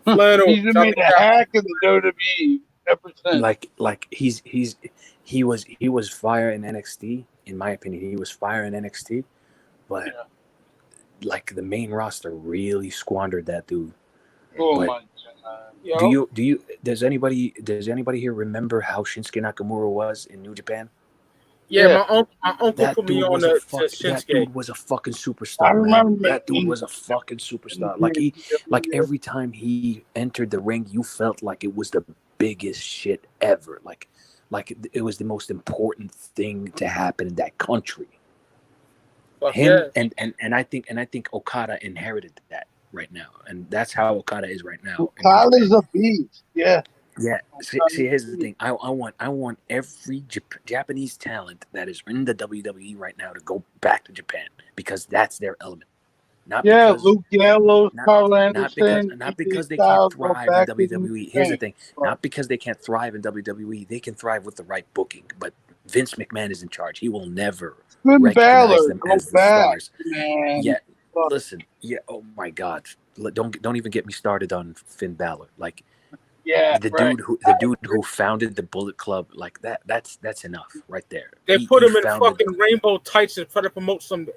Flannel. He's made a hack of the WWE ever since. Like he was fire in NXT. In my opinion, he was fire in NXT, but like, the main roster really squandered that dude. Oh but my god! Does anybody here remember how Shinsuke Nakamura was in New Japan? Yeah, my uncle put me on to Shinsuke. That dude was a fucking superstar. I remember that dude was a fucking superstar. Like every time he entered the ring, you felt like it was the biggest shit ever. Like it was the most important thing to happen in that country. Him and I think Okada inherited that right now, and that's how Okada is right now. Okada's a beast. Yeah. Yeah. See, here's the thing. I want every Japanese talent that is in the WWE right now to go back to Japan because that's their element. Luke Gallows, Carl Anderson. Not because they can't thrive in WWE. Here's the thing. Not because they can't thrive in WWE. They can thrive with the right booking, but Vince McMahon is in charge. He will never recognize them as the stars. Man. Yeah, listen. Yeah, oh my God. Don't even get me started on Finn Balor. Like, the dude who founded the Bullet Club, like that's enough right there. They put him in fucking rainbow tights and try to promote some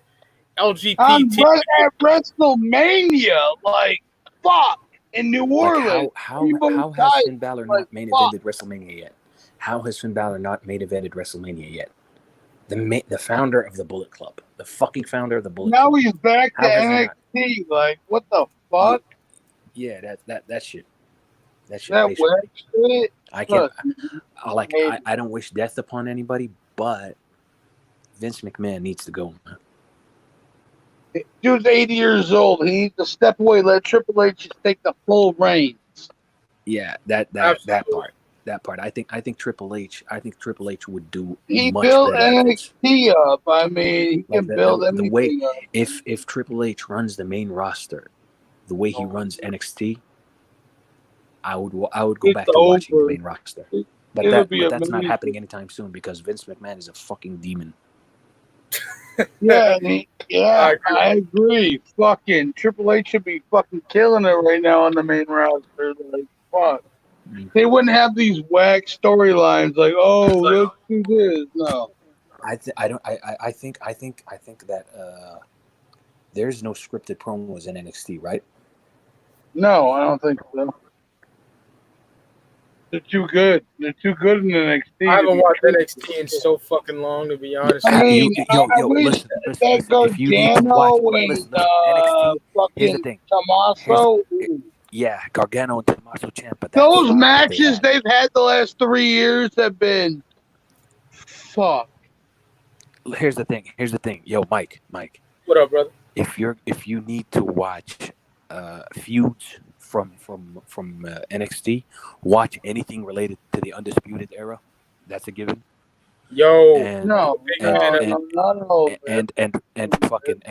LGBT at WrestleMania. Like, fuck, in New Orleans. How has Finn Balor not main evented WrestleMania yet? How has Finn Balor not main evented WrestleMania yet? The founder of the Bullet Club, the fucking founder of the Bullet Club. Now he's back to NXT. Like, what the fuck? Yeah, that shit. That shit. That wet shit. I don't wish death upon anybody, but Vince McMahon needs to go, man. Dude's 80 years old. He needs to step away. Let Triple H just take the full reins. Yeah, that part. I think Triple H would do. He much built better NXT up. I mean, he can build anything way, up. If Triple H runs the main roster, the way he runs NXT, I would go back to watching the main roster. But that's not happening anytime soon because Vince McMahon is a fucking demon. I agree. Fucking Triple H should be fucking killing it right now on the main roster. Like, fuck. They wouldn't have these whack storylines like, let's do this. No. I think that there's no scripted promos in NXT, right? No, I don't think so. They're too good. They're too good in NXT. I haven't watched NXT in so fucking long, to be honest. I mean, yo, I wish listen. that If you need to watch, Gargano and listen, NXT. Here's the fucking thing. Tommaso. Yeah, Gargano and Tommaso Ciampa. Those matches they've had the last 3 years have been fuck. Here's the thing. Yo, Mike. What up, brother? If you need to watch feuds from NXT, watch anything related to the Undisputed Era. That's a given. Yo, and fucking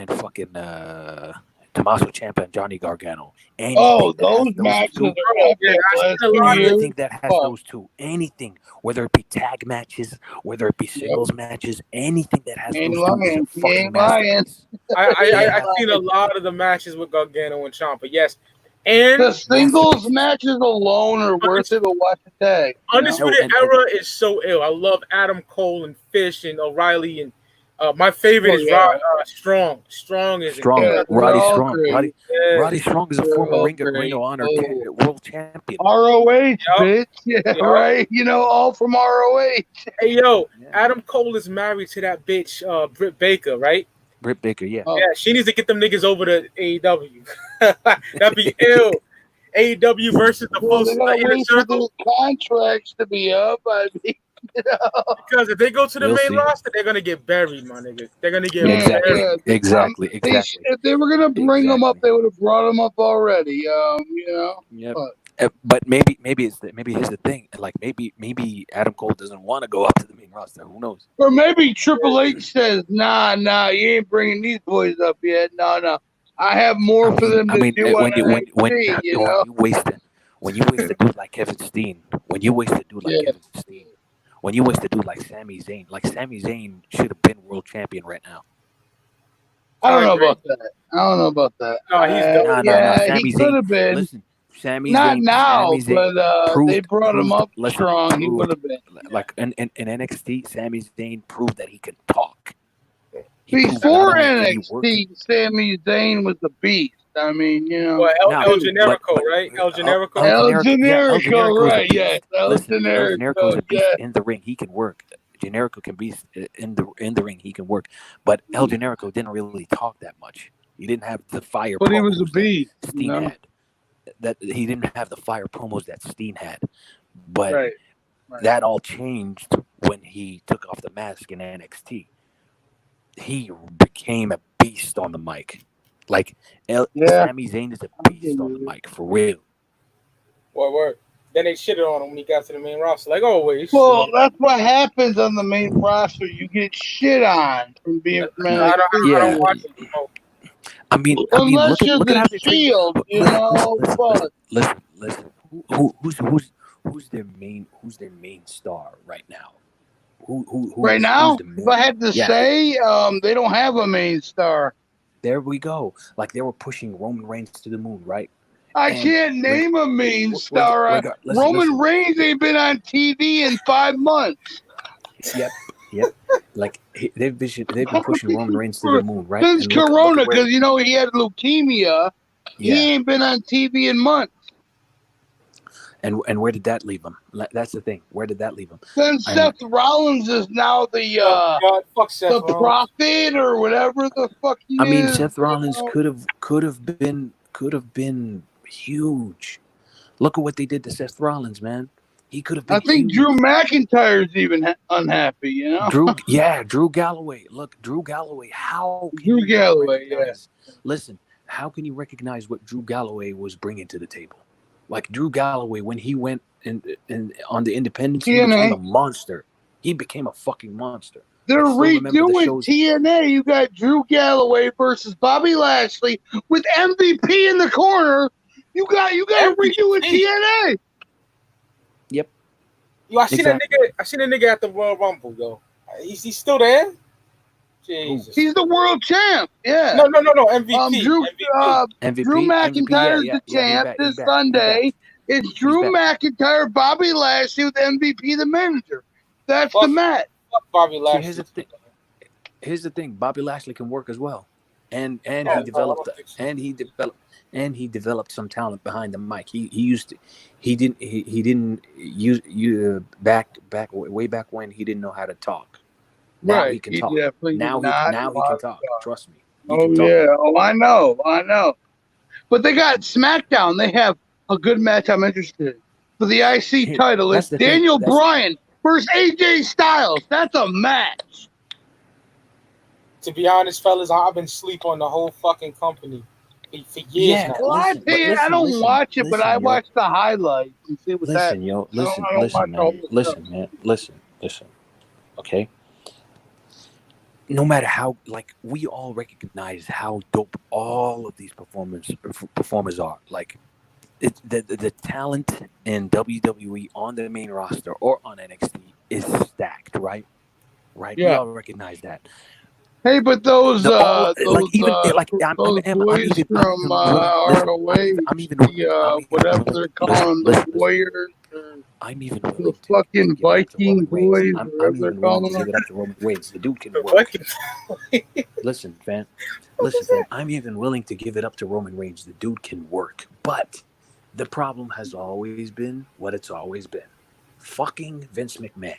Tommaso Ciampa and Johnny Gargano. Those matches are anything that has those two, anything, whether it be tag matches, whether it be singles matches, anything that has those two is a fucking masterpiece. I've seen a lot of the matches with Gargano and Ciampa. Yes. And the singles matches alone are worth it to watch the tag. Undisputed Era is so ill. I love Adam Cole and Fish and O'Reilly and my favorite is Strong. Roddy Strong is a former Ring of Honor world champion. ROH, bitch. Yeah, right. You know, all from ROH. Hey, yo, Adam Cole is married to that bitch, Britt Baker, right? Britt Baker, yeah. Yeah, she needs to get them niggas over to AEW. That'd be ill. AEW versus the full Inner Circle. Contracts to be up. I mean, because if they go to the main roster, they're gonna get buried, my nigga. They're gonna get buried. Exactly. If they were gonna bring them up, they would have brought them up already. You know. Yeah. But maybe here's the thing. Like maybe Adam Cole doesn't want to go up to the main roster. Who knows? Or maybe Triple H says, "Nah, you ain't bringing these boys up yet. No. I have more for them to do." When you waste a dude like Kevin Steen, when you waste a dude like Sami Zayn should have been world champion right now. I don't know about that. No, he could have been. Listen, Not now, but they brought him up strong. He would have been. Like in NXT, Sami Zayn proved that he could talk. Before NXT, Sami Zayn was the beast. I mean, you know. Well, El Generico, right? El Generico. El Generico, right? Yeah, El Generico is a beast in the ring. He can work. Generico can be in the ring. He can work, but El Generico didn't really talk that much. He didn't have the fire. But he was a beast. Steen had. That he didn't have the fire promos that Steen had, but that all changed when he took off the mask in NXT. He became a beast on the mic. Like Sami Zayn is a beast on the mic for real. Word. Then they shitted on him when he got to the main roster, like always. Well, that's what happens on the main roster. You get shit on from being from NXT. I don't watch it. I mean, unless you're look the Shield, you know. Listen. Who's their main star right now? Who right now? If I had to say, they don't have a main star. There we go. Like they were pushing Roman Reigns to the moon, right? I can't name a main star. Roman Reigns ain't been on TV in 5 months. Yep. Like they've been pushing Roman Reigns to the moon, right? Since Corona, because you know he had leukemia. Yeah. He ain't been on TV in months. And where did that leave him? That's the thing. Where did that leave him? Then Seth Rollins is now the prophet or whatever the fuck he is. I mean, Seth Rollins could have been huge. Look at what they did to Seth Rollins, man. He could have been. I think huge. Drew McIntyre's even unhappy, you know. Drew Galloway. Look, Drew Galloway. Listen, how can you recognize what Drew Galloway was bringing to the table? Like Drew Galloway, when he went in on the independence, he became a monster. He became a fucking monster. They're redoing TNA. You got Drew Galloway versus Bobby Lashley with MVP in the corner. You got to redo TNA. Yep. Yo, I seen a nigga at the Royal Rumble, yo. He's still there? Jesus. He's the world champ. Yeah. No. MVP. Drew McIntyre's the champ this Sunday. It's Drew McIntyre, Bobby Lashley with MVP, the manager. That's the match. Bobby Lashley. Here's the thing. Bobby Lashley can work as well. and Yeah, he developed I don't think so. and he developed some talent behind the mic. He didn't use you back way back when he didn't know how to talk. Now he Right. can He talk. definitely did Now he not now he want can to talk. talk. Trust me, he Oh can talk yeah. now. Oh, I know. But they got SmackDown. They have a good match. I'm interested in. For the IC title. That's It's the thing. Daniel Bryan versus AJ Styles. That's a match. To be honest, fellas, I've been sleep on the whole fucking company for years Yeah, now. Well, I tell you, I don't watch it, but I yo. watch the highlights and see what's Listen, happening. yo. I don't watch the whole stuff. Listen. Okay. No matter how, like, we all recognize how dope all of these performers are. Like, the talent in WWE on the main roster or on NXT is stacked, right? Right. We Yeah. all recognize that. Hey, but those like even like those I'm boys even from willing. Listen, ROH, I'm even willing. whatever they're calling them, the Listen. Warriors, I'm even the willing to fucking give it up to Viking Roman Reigns. boys, I'm whatever they're even willing to calling give them. it up to Roman Reigns. The dude can The work. fucking Listen, fam. Listen, fam. I'm even willing to give it up to Roman Reigns. The dude can work. But the problem has always been what it's always been. Fucking Vince McMahon.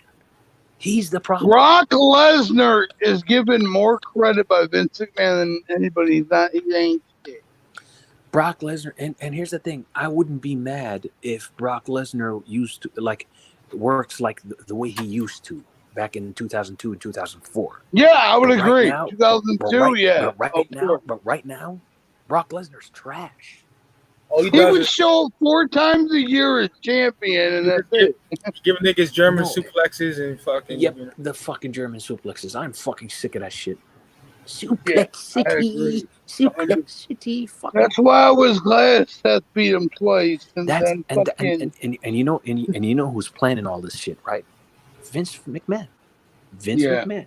He's the problem. Brock Lesnar is given more credit by Vince McMahon than anybody. He ain't shit. Brock Lesnar, and here's the thing: I wouldn't be mad if Brock Lesnar used to works like the way he used to back in 2002 and 2004. Yeah, I would agree. Right now, 2002, yeah. But right now, Brock Lesnar's trash. all He does would is show up 4 times a year as champion, and that's it. give niggas German No. suplexes and fucking. Yep, You know. the fucking German suplexes. I'm fucking sick of that shit. Yeah, Suplex I City, agree. Suplex City. Fucking. That's why I was glad Seth beat him twice, and That's then and fucking. you know who's planning all this shit, right? Vince McMahon. Vince Yeah. McMahon.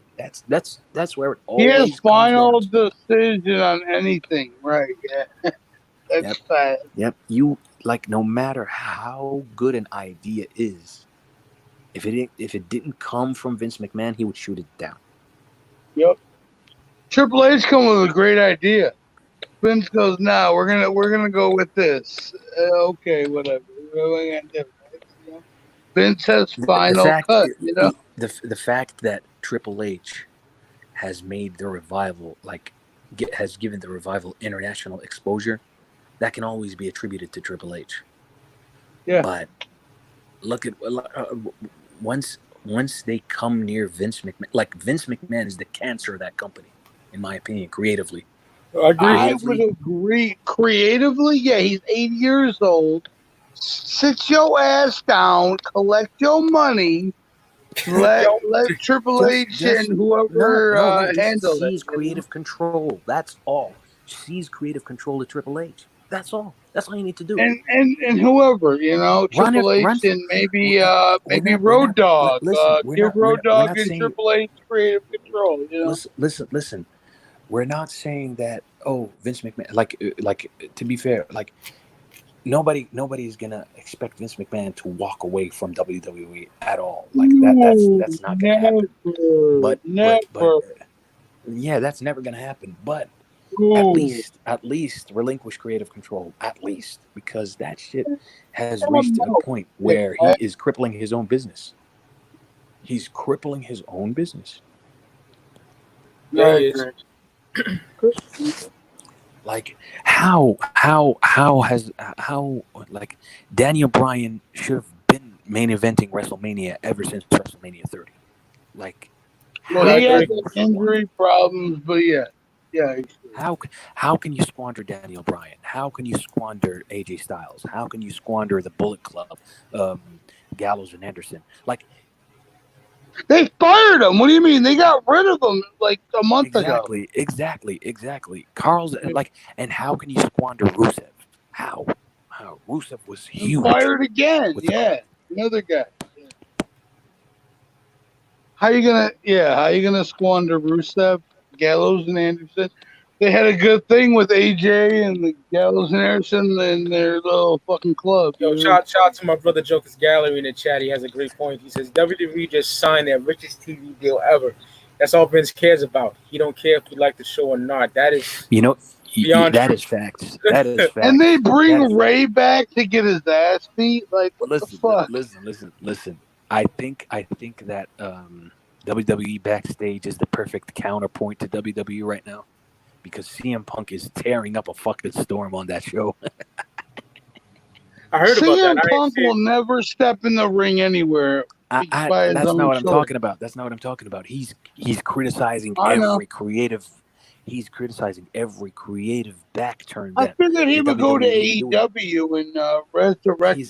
That's where it He always has final comes down to. decision on anything, right? Yeah, that's fine. Yep. You like no matter how good an idea is, if it didn't come from Vince McMahon, he would shoot it down. Yep. Triple H come with a great idea. Vince goes, "No, we're gonna go with this." Okay, whatever. We're gonna do it, you know? Vince has final cut. You know. The fact that Triple H has made the revival has given the revival international exposure, that can always be attributed to Triple H. Yeah. But look at once they come near Vince McMahon, like Vince McMahon is the cancer of that company, in my opinion, creatively. I would agree. Creatively, yeah, he's 80 years old. Sit your ass down, collect your money, let Triple H and whoever handle it. Seize creative control. That's all. Seize creative control of Triple H. That's all. That's all you need to do. And whoever, you know, Triple H and maybe Road Dogg. Give Road Dogg and Triple H creative control. You know? Listen. We're not saying that. Oh, Vince McMahon. Like to be fair, like nobody's gonna expect Vince McMahon to walk away from WWE at all. Like that's not gonna happen. But yeah, that's never gonna happen. But at least relinquish creative control. At least, because that shit has reached a point where he is crippling his own business. He's crippling his own business. Yeah, he is. Like how like Daniel Bryan should have been main eventing WrestleMania ever since WrestleMania 30. Like, well, he had injury problems, but yeah. How can you squander Daniel Bryan? How can you squander AJ Styles? How can you squander the Bullet Club, Gallows and Anderson? Like, they fired him. What do you mean? They got rid of him like a month ago. Exactly. Carl's like, and how can you squander Rusev? How Rusev was huge. Fired again. Yeah, another guy. Yeah. How you gonna squander Rusev, Gallows and Anderson? They had a good thing with AJ and the Gallows and Anderson and their little fucking club. Yo, shout out to my brother Joker's Gallery in the chat. He has a great point. He says WWE just signed their richest TV deal ever. That's all Vince cares about. He don't care if you like the show or not. That is beyond true. is facts. That is facts. And they bring Ray back to get his ass beat. Like, what the fuck? Listen. I think that WWE backstage is the perfect counterpoint to WWE right now, because CM Punk is tearing up a fucking storm on that show. I heard about that. CM Punk will never step in the ring anywhere. That's not what I'm talking about. That's not what I'm talking about. He's criticizing every creative. He's criticizing every creative back turn. I figured he would go to AEW and resurrect.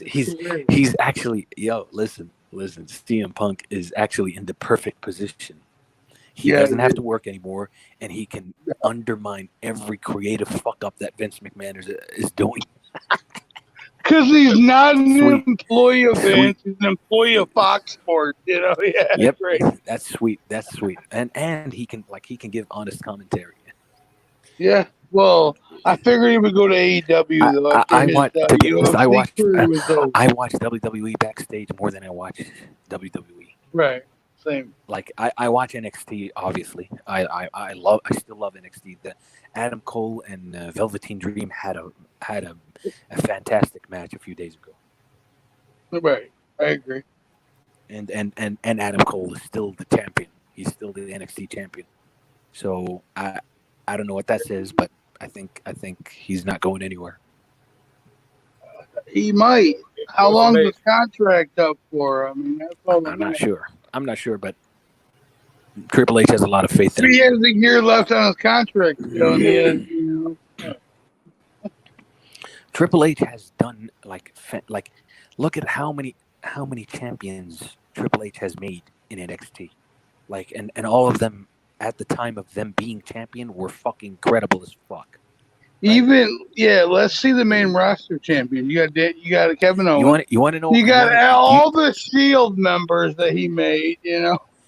He's actually listen. CM Punk is actually in the perfect position. He doesn't have to work anymore, and he can undermine every creative fuck up that Vince McMahon is doing. Because he's not an employee of Vince, he's an employee of Fox Sports, Yep, great. That's sweet. And he can give honest commentary. Yeah, well, I figured he would go to AEW though. I watch WWE backstage more than I watch WWE. Right, same. Like I watch NXT. Obviously, I still love NXT. The Adam Cole and Velveteen Dream had a fantastic match a few days ago. Right, I agree. And Adam Cole is still the champion. He's still the NXT champion. So I don't know what that says, but I think he's not going anywhere. He might. How long is his contract up for? I mean, that's all. I'm not sure, but Triple H has a lot of faith in him. He has a year left on his contract. Triple H has done like look at how many champions Triple H has made in NXT, like and all of them at the time of them being champion were fucking credible as fuck. Let's see the main roster champion. You got Kevin Owens. You want to know? You got all the Shield members that he made.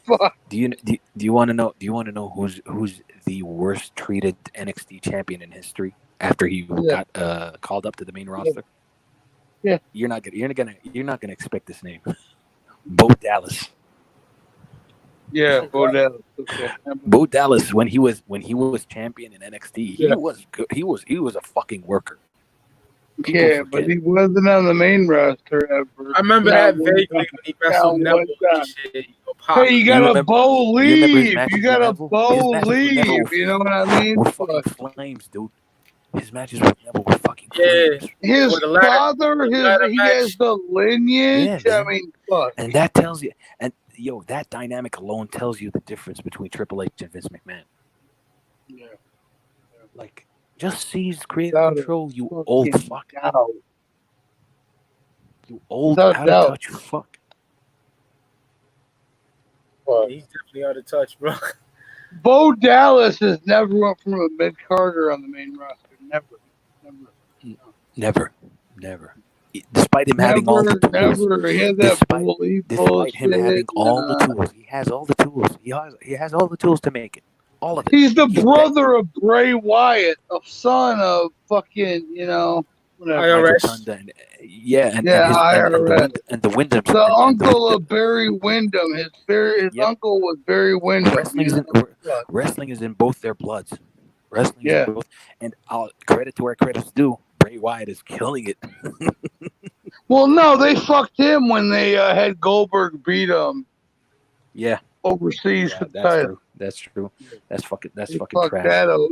Fuck. Do you want to know? Do you want to know who's the worst treated NXT champion in history after he got called up to the main roster? Yeah. You're not gonna expect this name. Bo Dallas. Yeah, Bo Dallas. Okay. Bo Dallas, when he was champion in NXT, he was good. He was a fucking worker. But he wasn't on the main roster ever. I remember that vaguely when he wrestled Neville. Hey, you got a Bo leave. You got a Bo leave. You know what I mean? We're fucking flames, dude. His matches with Neville were fucking flames. His father, he has the lineage. Yeah, I mean, fuck. And that tells you, that dynamic alone tells you the difference between Triple H and Vince McMahon. Yeah. Like, just seize creative control, you old fuck. You old out of touch fuck. He's definitely out of touch, bro. Bo Dallas has never went from a mid Carter on the main roster. Never. Despite him having all the tools, despite him having all the tools, he has all the tools. He has all the tools to make it. All of it. He's the brother of Bray Wyatt, a son of fucking, whatever. IRS. And the Wyndham. The uncle of Barry Windham. His uncle was Barry Windham. Wrestling is in both their bloods. Wrestling is in both. And credit to where credit's due. Bray Wyatt is killing it. Well, no, they fucked him when they had Goldberg beat him. Yeah. Overseas for the title. That's true. That's fucking trash.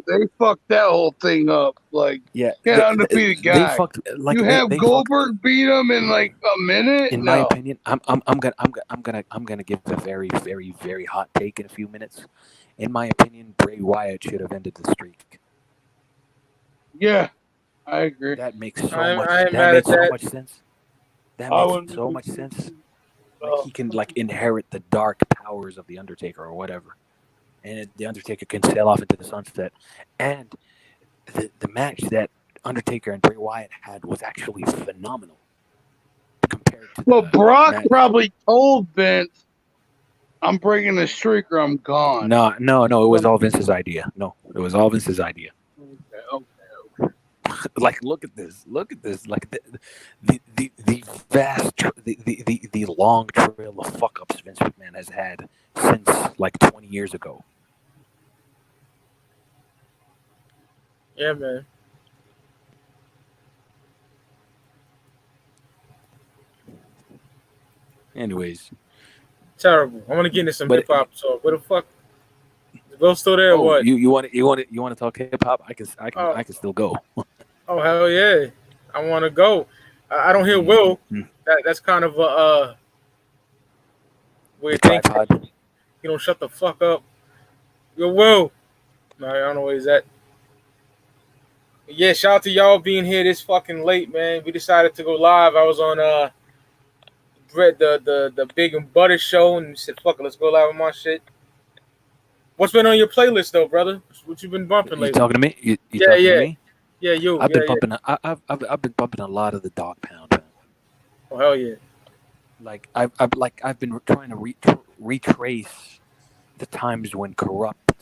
They fucked that whole thing up. Like, get undefeated guy. You have Goldberg beat him in like a minute. In my opinion, I'm gonna give a very, very, very hot take in a few minutes. In my opinion, Bray Wyatt should have ended the streak. Yeah, I agree. That makes so much sense. That makes so much sense. Like, he can inherit the dark powers of the Undertaker or whatever, and the Undertaker can sail off into the sunset. And the match that Undertaker and Bray Wyatt had was actually phenomenal. Compared to Brock probably told Vince, "I'm breaking the streak or I'm gone." No. It was all Vince's idea. Like, look at this. Like the vast, the long trail of fuck ups Vince McMahon has had since like 20 years ago. Yeah, man. Anyways, Terrible. I want to get into some but hip hop talk. Where the fuck? Is Will still there? Or oh, what? you want to talk hip hop? Oh, I can still go. oh hell yeah! I want to go. I don't hear Will. That's kind of a The weird thing. tripod. You don't shut the fuck up. Yo, Will. No, I don't know where he's at. Yeah, shout out to y'all being here this fucking late, man. We decided to go live. I was on the Big and Butter show and said, fuck it, let's go live on my shit. What's been on your playlist though, brother? What you been bumping lately? You talking to me? You Yeah, talking yeah. to me? Yeah, you. I've yeah, been yeah. bumping. I've been bumping a lot of the Dog Pound. Man. Oh hell yeah. Like I've been trying to retrace the times when Corrupt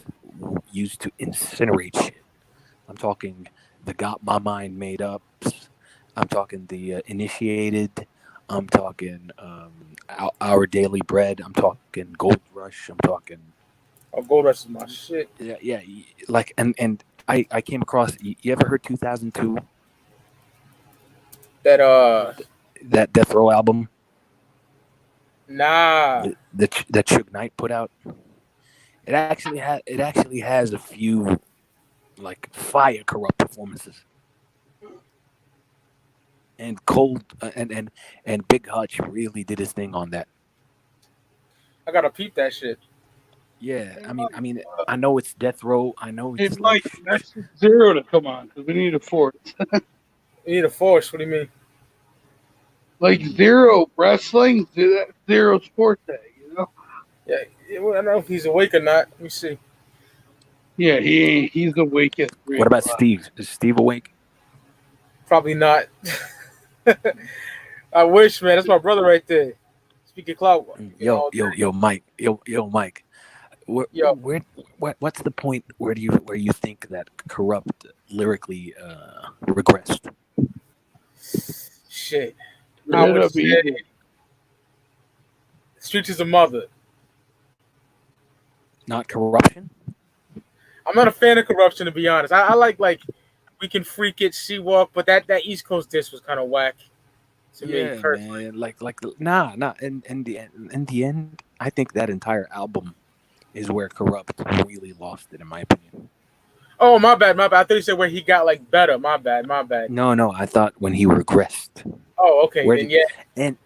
used to incinerate shit. I'm talking the Got My Mind Made Ups. I'm talking the Initiated. I'm talking Our Daily Bread. I'm talking Gold Rush. I'm talking. Oh, Gold Rush is my shit. Yeah. Like and I came across. You ever heard 2002? That Death Row album. Nah. That Suge Knight put out. It actually has a few like fire Corrupt performances. And Cold and Big Hutch really did his thing on that. I gotta peep that shit. Yeah, I mean, I know it's Death Row. I know it's Hey, Mike, that's Zero to come on because we need a fourth. You need a force. What do you mean? Like Zero wrestling, Zero Sports Day, you know? Yeah, I don't know if he's awake or not. Let me see. Yeah, he's awake at 3 What about o'clock. Steve? Is Steve awake? Probably not. I wish, man. That's my brother right there. Speaking clout. Yo, Mike. Yo, Mike. What's the point? Where you think that Corrupt lyrically regressed? Shit. I would say Streets is a mother. Not Corruption? I'm not a fan of Corruption, to be honest. I like We Can Freak It, She Walk, but that East Coast disc was kind of whack to me personally. Man, like nah. In the end, I think that entire album is where Corrupt really lost it, in my opinion. Oh, my bad. I thought you said where he got like better. My bad. No, I thought when he regressed. Oh, okay. Then, yeah. And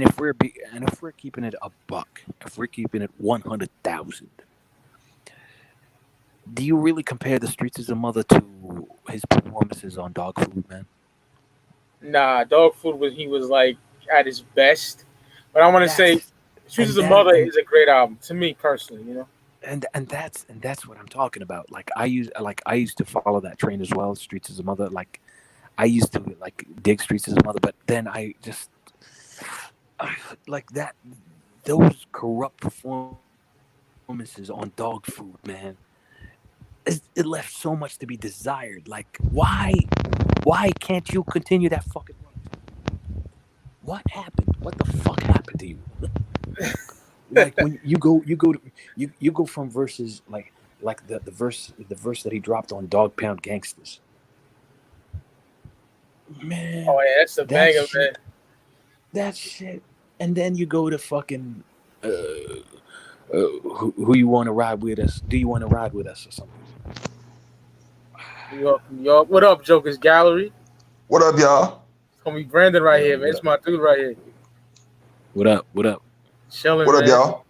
if we're keeping it a buck, if we're keeping it 100,000, do you really compare The Streets is a Mother to his performances on Dog Food, man? Nah, Dog Food he was like at his best. But I want to say Streets is a Mother is a great album to me personally, you know. And that's what I'm talking about. Like I used to follow that train as well. Streets is a Mother. Like I used to like dig Streets is a Mother, but then I just like that. Those Corrupt performances on Dog Food, man. It left so much to be desired. Like why can't you continue that fucking run? What happened? What the fuck happened to you? Like when you go from verses like the verse that he dropped on Dog Pound Gangsters. Man. Oh yeah, that's a banger, man. That shit. And then you go to fucking who you want to ride with us? Do you want to ride with us or something? Yo, what up, Jokers Gallery? What up, y'all? It's gonna be Brandon right here, man. It's my dude right here. What up? Chilling. What up, man. y'all?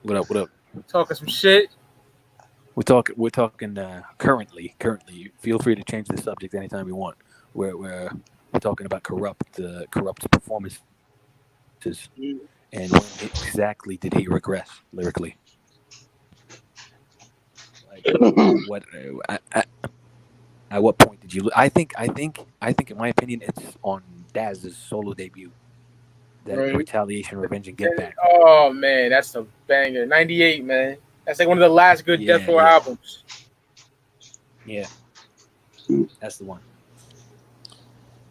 What up? Talking some shit. We're talking currently. Feel free to change the subject anytime you want. We're talking about Corrupt performances. And when exactly did he regress lyrically? Like, at what point did you? I think, in my opinion, it's on Daz's solo debut. That Retaliation, Revenge, and Get Back. Oh man, that's a banger. 98, man. That's like one of the last good Death Row albums. Yeah, that's the one.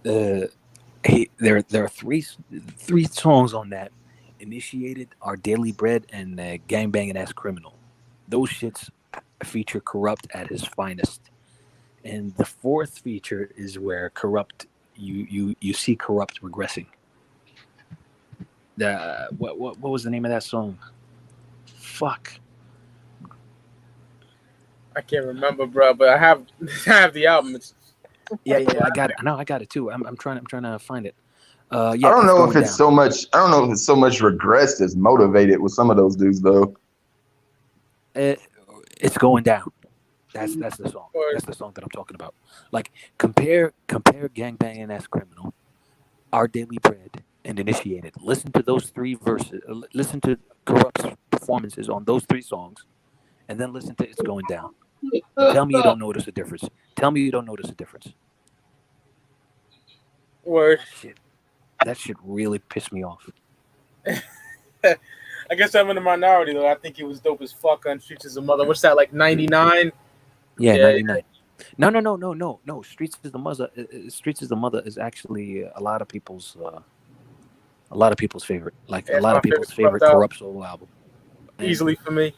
There are three songs on that: Initiated, Our Daily Bread, and Gang Banging Ass Criminal. those shits feature Corrupt at his finest. And the fourth feature is where Corrupt you see Corrupt regressing. The what was the name of that song? Fuck. I can't remember, bro, but I have the album. Yeah, I got it. I know I got it too. I'm trying to find it. Yeah, I don't know if it's down. so much. I don't know if it's so much regressed as motivated with some of those dudes though. It's going down. That's the song. That's the song that I'm talking about. Like compare Gangbang Ass Criminal, Our Daily Bread, and Initiated. Listen to those three verses. Listen to Corrupt's performances on those three songs, and then listen to It's Going Down. And tell me you don't notice a difference. Tell me you don't notice a difference. Word. That shit really pissed me off. I guess I'm in the minority though. I think it was dope as fuck on Streets is a Mother. What's that, like 99? Yeah, 99. No. Streets is the Mother. Streets is the Mother is actually a lot of people's favorite. Like a lot of people's favorite Corrupt solo album. Easily for me.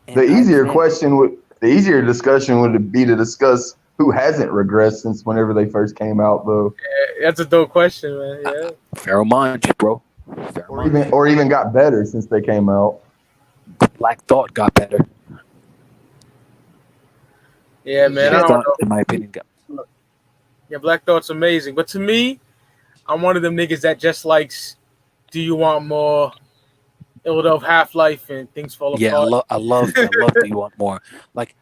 The easier discussion would be to discuss who hasn't regressed since whenever they first came out, though. Yeah, that's a dope question, man. Yeah. Pharaoh Monch, bro. Or even got better since they came out. Black Thought got better. Yeah, man. Black I don't Thought, know. in my opinion, Yeah, Black Thought's amazing. But to me, I'm one of them niggas that just likes Do You Want More, Ill of Half-Life, and Things Fall Apart. Yeah, I love Do You Want More. Like,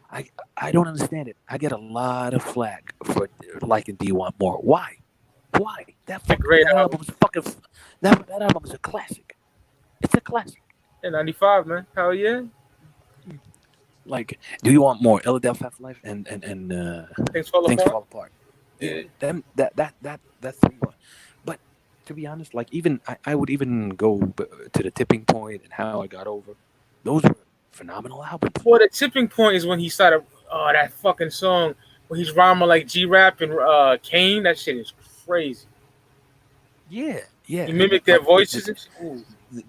I don't understand it. I get a lot of flack for liking Do You Want More. Why? That album is fucking. That album is a classic. It's a classic. Yeah, 95, man. Hell yeah. Like, Do You Want More? Ill of Half-Life and Things Fall Apart. Yeah. That's 3-1. But to be honest, like I would even go to the Tipping Point and How I Got Over. Those were phenomenal albums. Well, the tipping point is when he started. Oh, that fucking song when he's rhyming like G-Rap and Kane. That shit is crazy. Yeah. He mimicked their voices.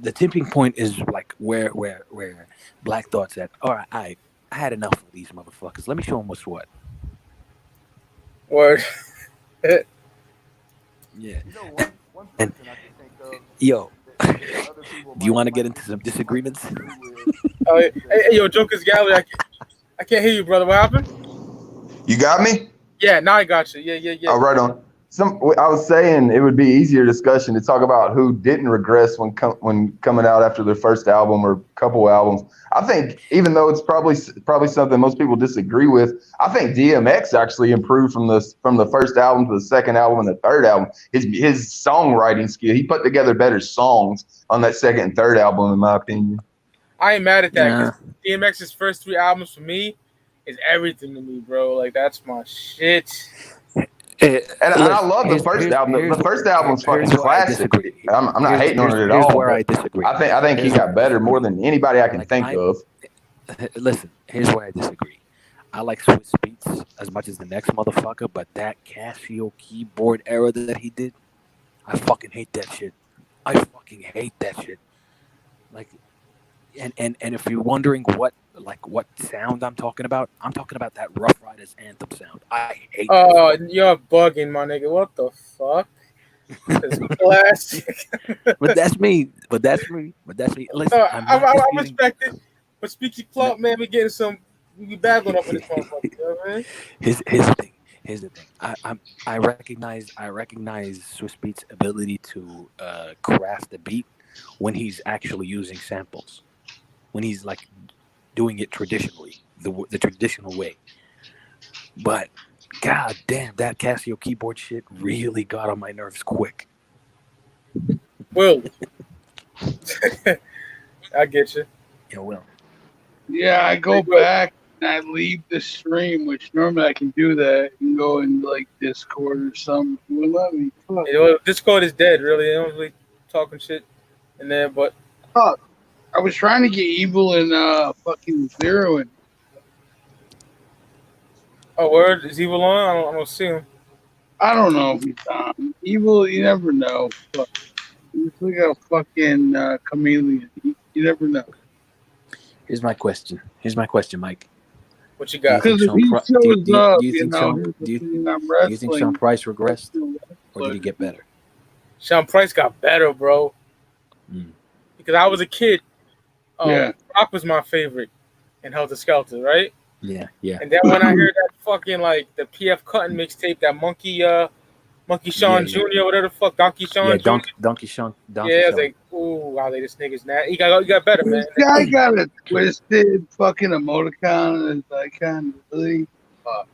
The tipping point is like where Black Thought said, "All right, I had enough of these motherfuckers. Let me show them what's what." Word. Yeah. And yo, do you want to get into some disagreements? Hey, yo, Joker's Gallery. I can't hear you, brother. What happened? You got me? Yeah, now I got you. Yeah. Oh, right on. I was saying it would be easier discussion to talk about who didn't regress when coming out after their first album or couple albums. I think even though it's probably something most people disagree with, I think DMX actually improved from the first album to the second album and the third album. His songwriting skill, he put together better songs on that second and third album, in my opinion. I ain't mad at that. Yeah. DMX's first 3 albums for me is everything to me, bro. Like that's my shit. And I love the first album. The first album's fucking classic. I'm not hating on it at all. Here's where I disagree. I think he got better more than anybody I can think of. Listen, here's where I disagree. I like Swiss Beats as much as the next motherfucker, but that Casio keyboard era that he did, I fucking hate that shit. Like, and if you're wondering what sound I'm talking about that Rough Riders anthem sound. I hate that. Oh, you're bugging, my nigga. What the fuck? It's classic. But that's me. Listen, I respect it. But speaking Clark, man, we be battling up in this motherfucker. You know what I mean? Here's the thing. I recognize Swiss Beats' ability to craft the beat when he's actually using samples. When he's like doing it traditionally, the traditional way. But god damn, that Casio keyboard shit really got on my nerves quick. Will. I get you. Yeah, Will. Yeah, I go back and I leave the stream, which normally I can do that and go in like Discord or something. Well, let me. Discord is dead, really. They don't really talking shit in there, but I was trying to get Evil and fucking Zero in. Oh, word? Is Evil on? I don't see him. I don't know if he's on. Evil, you never know. He's like a fucking chameleon. You never know. Here's my question, Mike. What you got? Because if he shows up, do you think Sean, do you think Sean Price regressed, or did he get better? Sean Price got better, bro. Because I was a kid. Rock was my favorite in Helter Skelter, right? Yeah. And then when I heard that fucking like the PF Cutting mixtape, that Monkey Sean Jr., whatever the fuck, Donkey Sean Jr. Donkey Sean. I was like, ooh, wow, this nigga's mad. He got better, man. This guy got a twisted fucking emoticon and icon. Really? Fuck.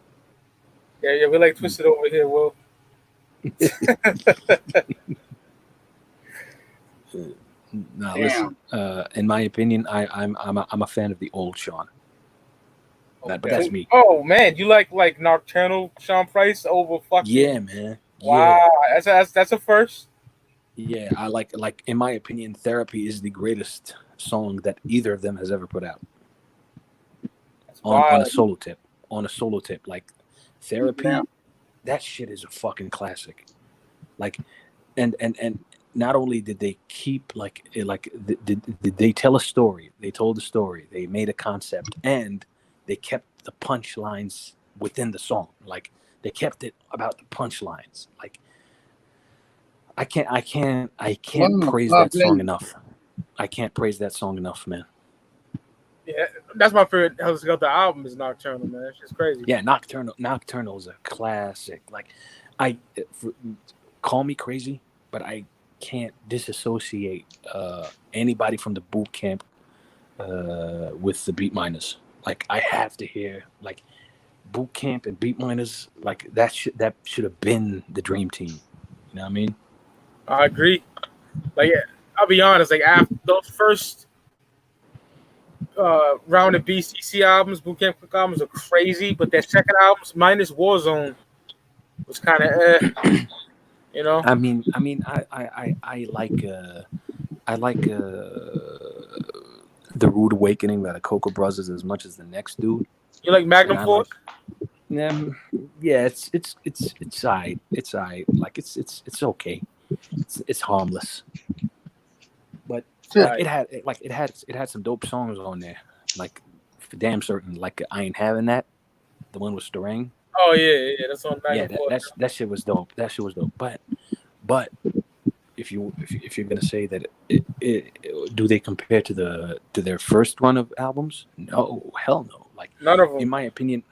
Yeah, we like twisted over here, Will. No, listen. In my opinion, I'm a fan of the old Sean. But that's me. Oh man, you like Nocturnal Sean Price over fucking? Yeah, man. Wow, that's a first. Yeah, I like in my opinion, Therapy is the greatest song that either of them has ever put out. On a solo tip. Like Therapy, that shit is a fucking classic. Like, and not only did they keep did they tell a story? They told a story. They made a concept, and they kept the punchlines within the song. Like they kept it about the punchlines. Like I can't praise that song enough. I can't praise that song enough, man. Yeah, that's my favorite Helter Skelter album is Nocturnal, man. It's just crazy. Yeah, Nocturnal is a classic. Like call me crazy, but I can't disassociate anybody from the boot camp with the Beat Miners. Like I have to hear like boot camp and Beat Miners. Like that should have been the dream team. You know what I mean? I agree. Like I'll be honest. Like after those first round of BCC albums, boot camp albums are crazy, but their second albums, minus Warzone, was kind of you know. I like the Rude Awakening by the Cocoa Brothers as much as the next dude. You like Magnum Force? Yeah, it's alright. It's alright. Like it's okay. It's harmless. But it had some dope songs on there. Like for damn certain. Like I Ain't Having That, the one with Starang. Oh yeah, that's on Magnum Force. That shit was dope. But if you're gonna say that do they compare to their first run of albums? No, hell no. Like none of them. In my opinion,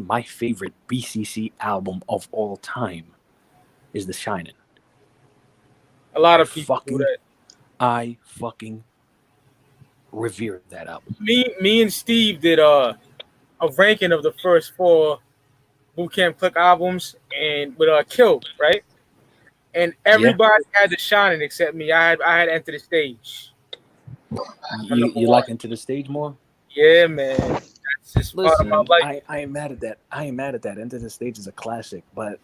my favorite BCC album of all time is The Shining. A lot of people do that. I fucking revere that album. Me and Steve did a ranking of the first 4 Boot Camp Click albums, and with Killed, right? And everybody had The Shining except me. I had Enter the Stage. You like Enter the Stage more? Yeah, man. That's just listen. I ain't mad at that. Enter the Stage is a classic, but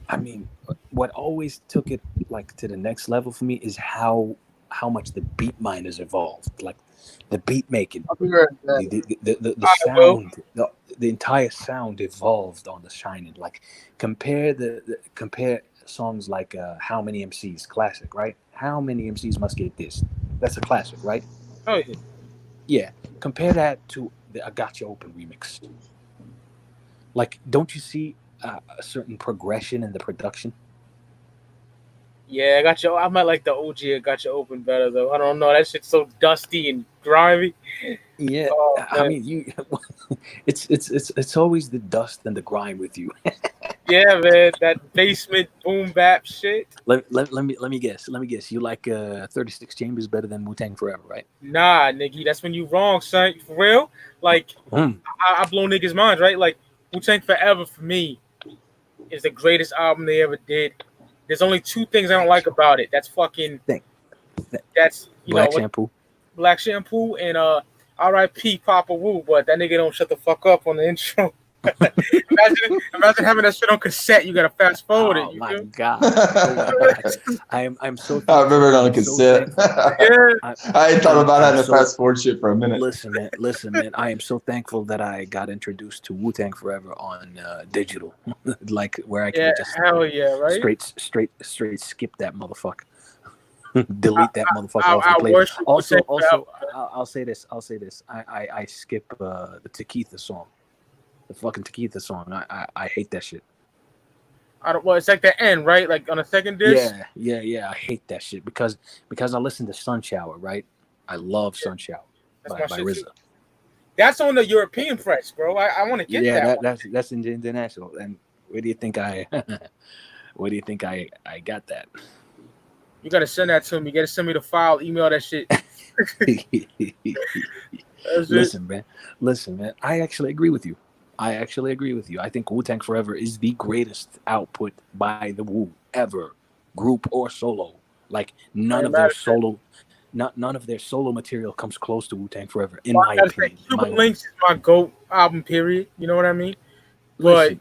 I mean, what always took it like to the next level for me is how much the beat miners evolved. Like the beat making, the sound, the entire sound evolved on The Shining. Like compare songs like How Many MCs, classic, right? How Many MCs Must Get This? That's a classic, right? Oh yeah. Yeah. Compare that to the I Got You Open remix. Like, don't you see a certain progression in the production? Yeah, I might like the OG I Got You Open better though. I don't know. That shit's so dusty and grimy. Yeah, I mean, it's always the dust and the grime with you. Yeah, man, that basement boom bap shit. Let me guess. You like 36 Chambers better than Wu-Tang Forever, right? Nah, nigga, that's when you wrong, son. For real? Like, I blow niggas' minds, right? Like, Wu-Tang Forever for me is the greatest album they ever did. There's only 2 things I don't like about it. That's fucking. That's Black Shampoo and R.I.P. Papa Wu, but that nigga don't shut the fuck up on the intro. imagine having that shit on cassette. You gotta fast forward it. Oh my god! I'm so. I remember it on a cassette. I ain't thought about having to fast forward shit for a minute. Listen, man. I am so thankful that I got introduced to Wu-Tang Forever on digital, like where I can just hell yeah, right? Straight skip that motherfucker. Delete that motherfucker off the plate. Also, I'll say this. I skip the Tequila song, the fucking Tequila song. I hate that shit. Well, it's like the end, right? Like on the second disc. Yeah. I hate that shit because I listen to Sun Shower, right? I love Sun Shower by RZA. That's on the European press, bro. I want to get that. That's international. And where do you think I got that? You gotta send that to me. You gotta send me the file. Email that shit. Listen, man. I actually agree with you. I think Wu-Tang Forever is the greatest output by the Wu ever, group or solo. Like none of their solo material comes close to Wu-Tang Forever, in my opinion. Cuban Links is my GOAT album, period. You know what I mean? Listen,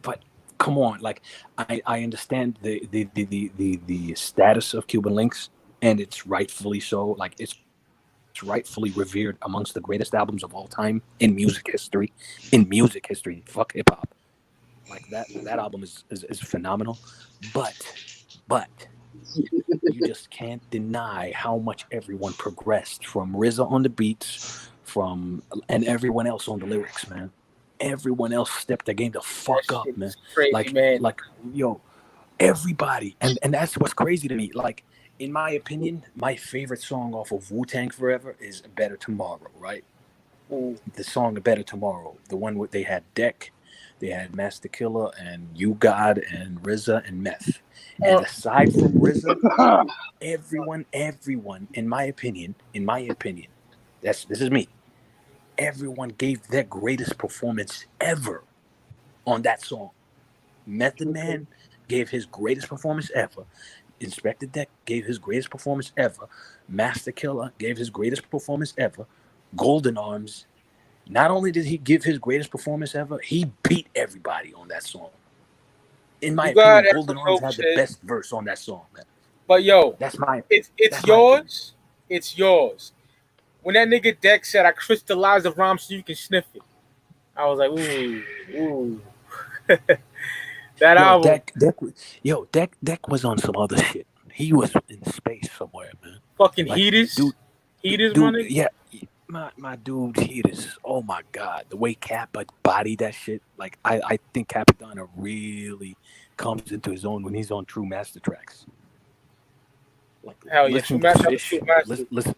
but come on, like I understand the status of Cuban Links, and it's rightfully so. Like it's rightfully revered amongst the greatest albums of all time in music history. Fuck hip hop. Like that album is phenomenal. But you just can't deny how much everyone progressed from RZA on the beats, and everyone else on the lyrics, man. Everyone else stepped their game the fuck up, man. Crazy, man. Like yo, everybody, and that's what's crazy to me. Like, in my opinion, my favorite song off of Wu-Tang Forever is Better Tomorrow, right? The song Better Tomorrow, the one where they had Deck, they had Master Killer and You God and RZA and Meth. And aside from RZA, everyone, in my opinion, this is me. Everyone gave their greatest performance ever on that song. Method Man gave his greatest performance ever. Inspector Deck gave his greatest performance ever. Master Killer gave his greatest performance ever. Golden Arms, not only did he give his greatest performance ever, he beat everybody on that song. In my opinion, Golden Arms had the best verse on that song, man. But yo, it's yours. It's yours. When that nigga Deck said, I crystallized the rhyme so you can sniff it, I was like, ooh. That album. Deck was on some other shit. He was in space somewhere, man. Fucking like, Heaters, money. Yeah, my dude Heaters. Oh my god, the way Kappa bodied that shit. Like I think Capadonna really comes into his own when he's on True Master tracks. Like, hell yeah, True Master. Listen,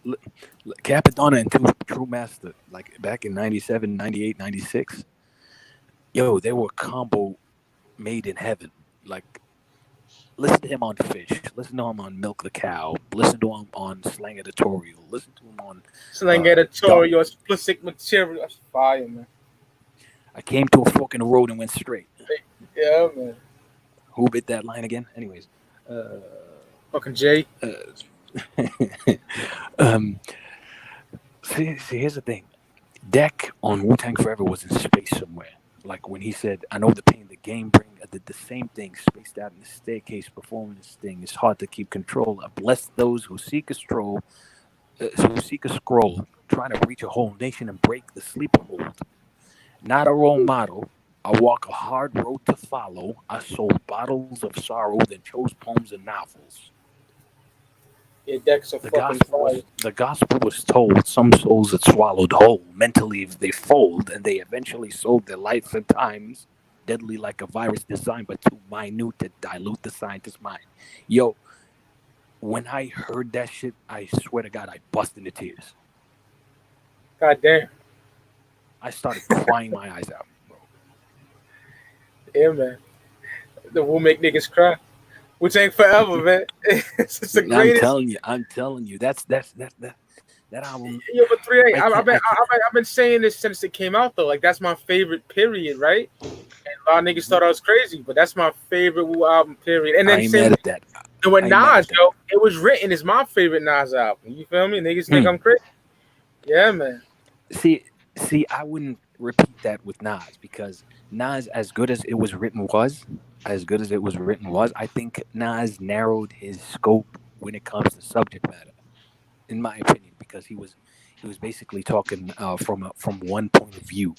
Capadonna and True Master, like back in 97, 98, 96. Yo, they were combo made in heaven. Like, listen to him on Fish. Listen to him on Milk the Cow. Listen to him on Slang Editorial. Listen to him on Slang Editorial. Explicit material. That's fire, man. I came to a fork in the road and went straight. Yeah, man. Who bit that line again? Anyways, fucking Jay. See, here's the thing. Deck on Wu-Tang Forever was in space somewhere. Like when he said, I know the pain the game brings. I did the same thing, spaced out in the staircase, performing this thing. It's hard to keep control. I bless those who seek a scroll, trying to reach a whole nation and break the sleeper hold. Not a role model. I walk a hard road to follow. I sold bottles of sorrow, then chose poems and novels. Yeah, the gospel was told. Some souls that swallowed whole. Mentally they fold, and they eventually sold their life at times. Deadly like a virus designed, but too minute to dilute the scientist's mind. Yo, when I heard that shit, I swear to God, I bust into tears. God damn. I started crying my eyes out, bro. Yeah, man. We'll make niggas cry. Wu-Tang Forever, man. It's the greatest. I'm telling you. That album. Yeah, but 3A. I've been saying this since it came out though. Like that's my favorite period, right? And a lot of niggas thought I was crazy, but that's my favorite Wu album period. And then I ain't mad at that. And with Nas, yo, It Was Written is my favorite Nas album. You feel me? Niggas think I'm crazy. Yeah, man. See, I wouldn't repeat that with Nas because Nas, as good as it was written was, I think Nas narrowed his scope when it comes to subject matter, in my opinion, because he was basically talking from one point of view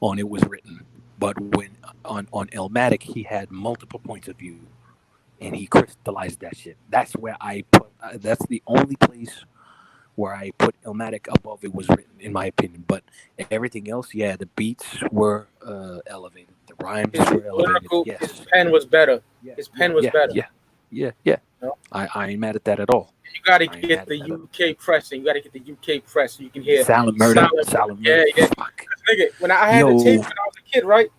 on It Was Written, but when on Illmatic he had multiple points of view and he crystallized that shit. That's where I put. That's the only place where I put Illmatic above it was written, in my opinion. But everything else, yeah, the beats were elevated, the rhymes were elevated. Yes, his pen was better. Yeah, His pen was better. Yeah. No? I ain't mad at that at all. You got to get the UK pressing. You got to get the UK press so you can hear Silent Murder. Yeah. Nigga, when I had the tape when I was a kid, right?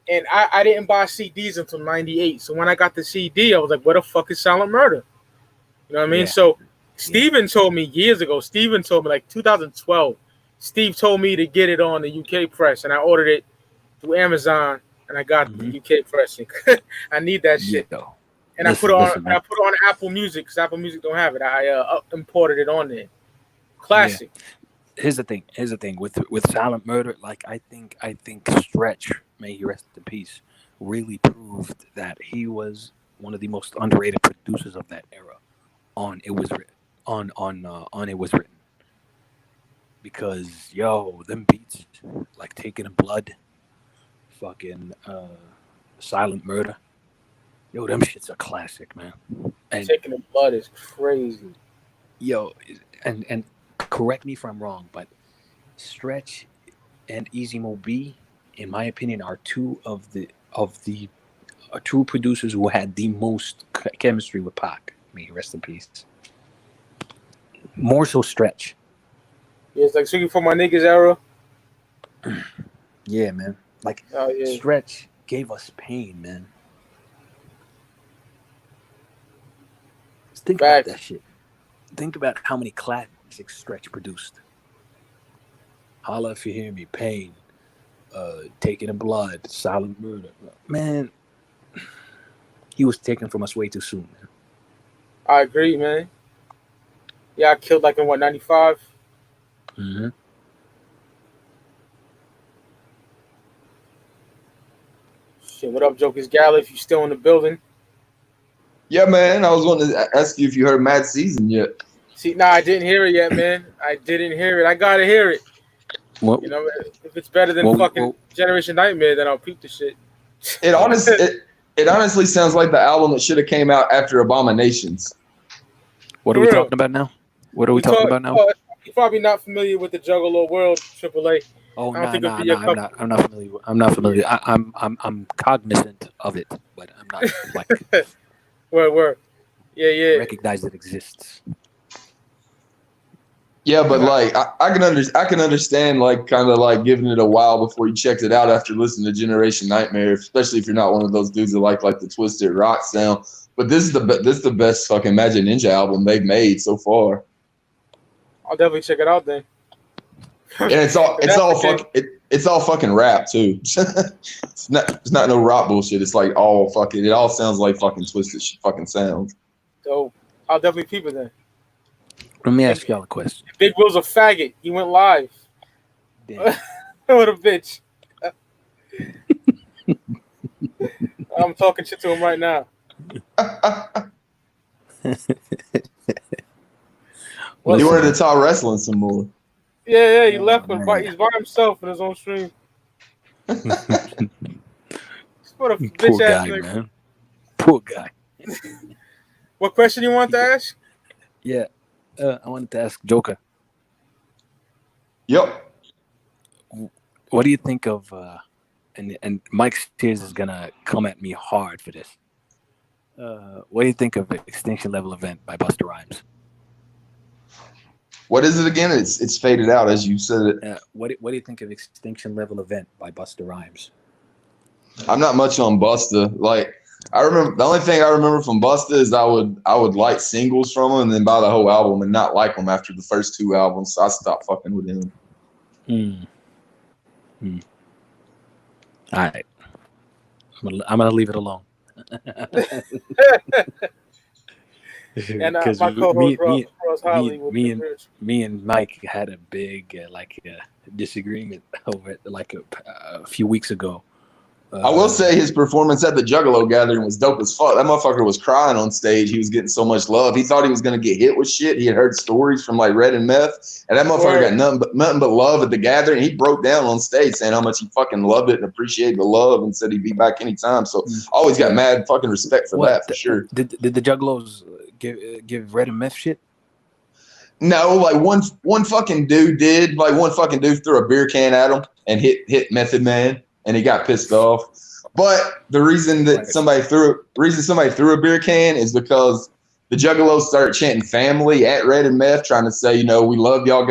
And I didn't buy CDs until '98. So when I got the CD, I was like, "What the fuck is Silent Murder?" You know what I mean? Yeah. So Steven told me years ago. Steven told me like 2012. Steve told me to get it on the UK press, and I ordered it through Amazon, and I got the UK pressing. I need that shit. And I put it on Apple Music because Apple Music don't have it. I imported it on there. Classic. Yeah. Here's the thing with Silent Murder. Like I think Stretch, may he rest in peace, really proved that he was one of the most underrated producers of that era. On It Was Written. On It Was Written. Because them beats like Taking in Blood, fucking Silent Murder. Them shit's a classic, man. And Taking in Blood is crazy. And correct me if I'm wrong, but Stretch and Easy Mo B, in my opinion, are two of the true producers who had the most chemistry with Pac. May he rest in peace. More so Stretch. Yeah, it's like speaking for my niggas era. Yeah, man. Like Stretch gave us pain, man. Just think about that shit. Think about how many classics Stretch produced. Holla If You Hear Me, Pain, Taking in Blood, Silent Murder. Man, he was taken from us way too soon, man. I agree, man. Yeah, I killed like in 95? Mm-hmm. Shit, what up, Jokers Gala, if you still in the building? Yeah, man. I was going to ask you if you heard Mad Season yet. See, I didn't hear it yet, man. I didn't hear it. I gotta hear it. What? You know, if it's better than fucking Generation Nightmare, then I'll peep the shit. It honestly sounds like the album that should have came out after Abominations. What are we talking about now? What are we talking about now? You're probably not familiar with the Juggalo World AAA. Oh, I'm not familiar. I'm cognizant of it, but I'm not like. Word. Yeah. Recognize it exists. Yeah, but like I can understand like kind of like giving it a while before you checked it out after listening to Generation Nightmare, especially if you're not one of those dudes that like the twisted rock sound. But this is the best fucking Magic Ninja album they've made so far. I'll definitely check it out then. And it's all fucking rap too. it's not no rock bullshit. It's like all fucking. It all sounds like fucking twisted fucking sounds. So I'll definitely peep it then. Let me ask y'all a question. Big Will's a faggot. He went live. Damn. What a bitch. I'm talking shit to him right now. You wanted to talk wrestling some more. Yeah, he left him. He's by himself in his own stream. What a bitch ass nigga. Man. Poor guy. What question you want to ask? Yeah, I wanted to ask Joker. Yep. What do you think of? And Mike Spears is gonna come at me hard for this. What do you think of Extinction Level Event by Busta Rhymes? What is it again? It's faded out as you said it. What do you think of Extinction Level Event by Busta Rhymes? I'm not much on Busta. Like I remember, the only thing I remember from Busta is I would like singles from him and then buy the whole album and not like him after the first two albums. So I stopped fucking with him. All right, I'm gonna leave it alone. And my co-host Ross Holly me and Mike had a big disagreement over it like a few weeks ago I will say his performance at the Juggalo gathering was dope as fuck. That motherfucker was crying on stage. He was getting so much love. He thought he was gonna get hit with shit. He had heard stories from like Red and Meth, and that motherfucker got nothing but love at the gathering. He broke down on stage saying how much he fucking loved it and appreciated the love, and said he'd be back anytime. So I always got mad fucking respect for that for sure. Did the Juggalos give Red and Meth shit? No, like one fucking dude did. Like one fucking dude threw a beer can at him and hit Method Man, and he got pissed off. But the reason that somebody threw a beer can is because the Juggalos started chanting "family" at Red and Meth, trying to say, we love y'all.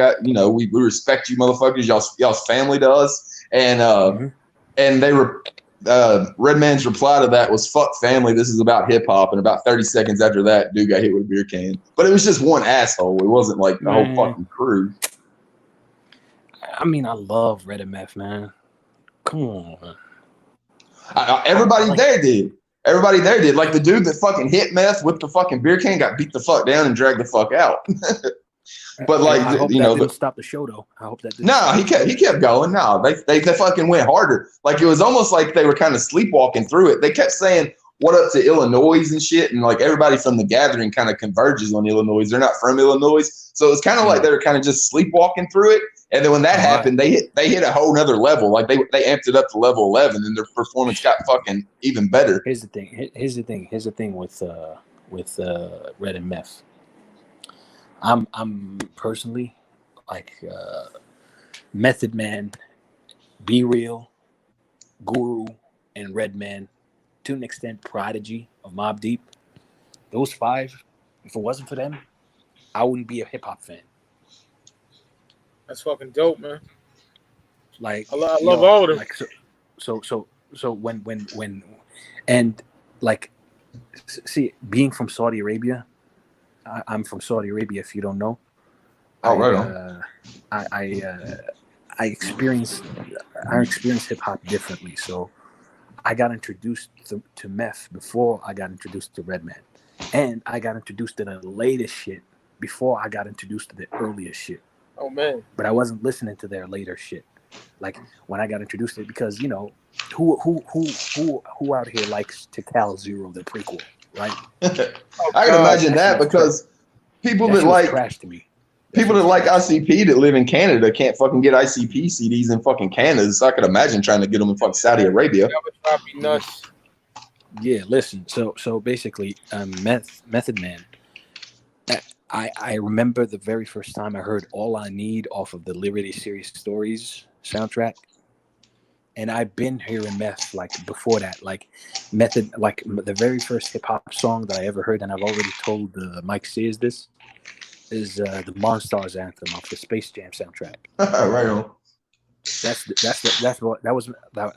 We respect you, motherfuckers. Y'all's family to us. And and they were Redman's reply to that was "fuck family. This is about hip hop." And about 30 seconds after that, dude got hit with a beer can. But it was just one asshole. It wasn't like the whole fucking crew. I mean, I love Red and Meth, man. Come on. Everybody there did. Everybody there did. Like the dude that fucking hit Meth with the fucking beer can got beat the fuck down and dragged the fuck out. But like, I hope that didn't stop the show though. I hope that didn't. No, he kept going. No, they fucking went harder. Like it was almost like they were kind of sleepwalking through it. They kept saying "what up" to Illinois and shit, and like everybody from the gathering kind of converges on Illinois. They're not from Illinois, so it's kind of like they were kind of just sleepwalking through it. And then when that happened, they hit a whole nother level. Like they amped it up to level 11, and their performance got fucking even better. Here's the thing with Red and Meth. I'm personally like Method Man, Be Real, Guru, and Redman, to an extent Prodigy of Mobb Deep. Those five, if it wasn't for them, I wouldn't be a hip hop fan. That's fucking dope, man. Like I love all of them. Like so when and like see, being from Saudi Arabia, I'm from Saudi Arabia. If you don't know, I experienced hip hop differently. So I got introduced to Meth before I got introduced to Redman, and I got introduced to the latest shit before I got introduced to the earliest shit. Oh man! But I wasn't listening to their later shit. Like when I got introduced to it, because who out here likes to Cal Zero, the prequel, right? I can imagine that because people that like trash to me. People that like ICP that live in Canada can't fucking get ICP CDs in fucking Canada. So I could imagine trying to get them in fucking Saudi Arabia. That would probably be nuts. Yeah, listen. So basically, Method Man. I remember the very first time I heard "All I Need" off of the Liberty Series Stories soundtrack, and I've been hearing Meth like before that. Like Method, like the very first hip hop song that I ever heard, and I've already told Mike Sears this, is the Monstars anthem off the Space Jam soundtrack. Right on.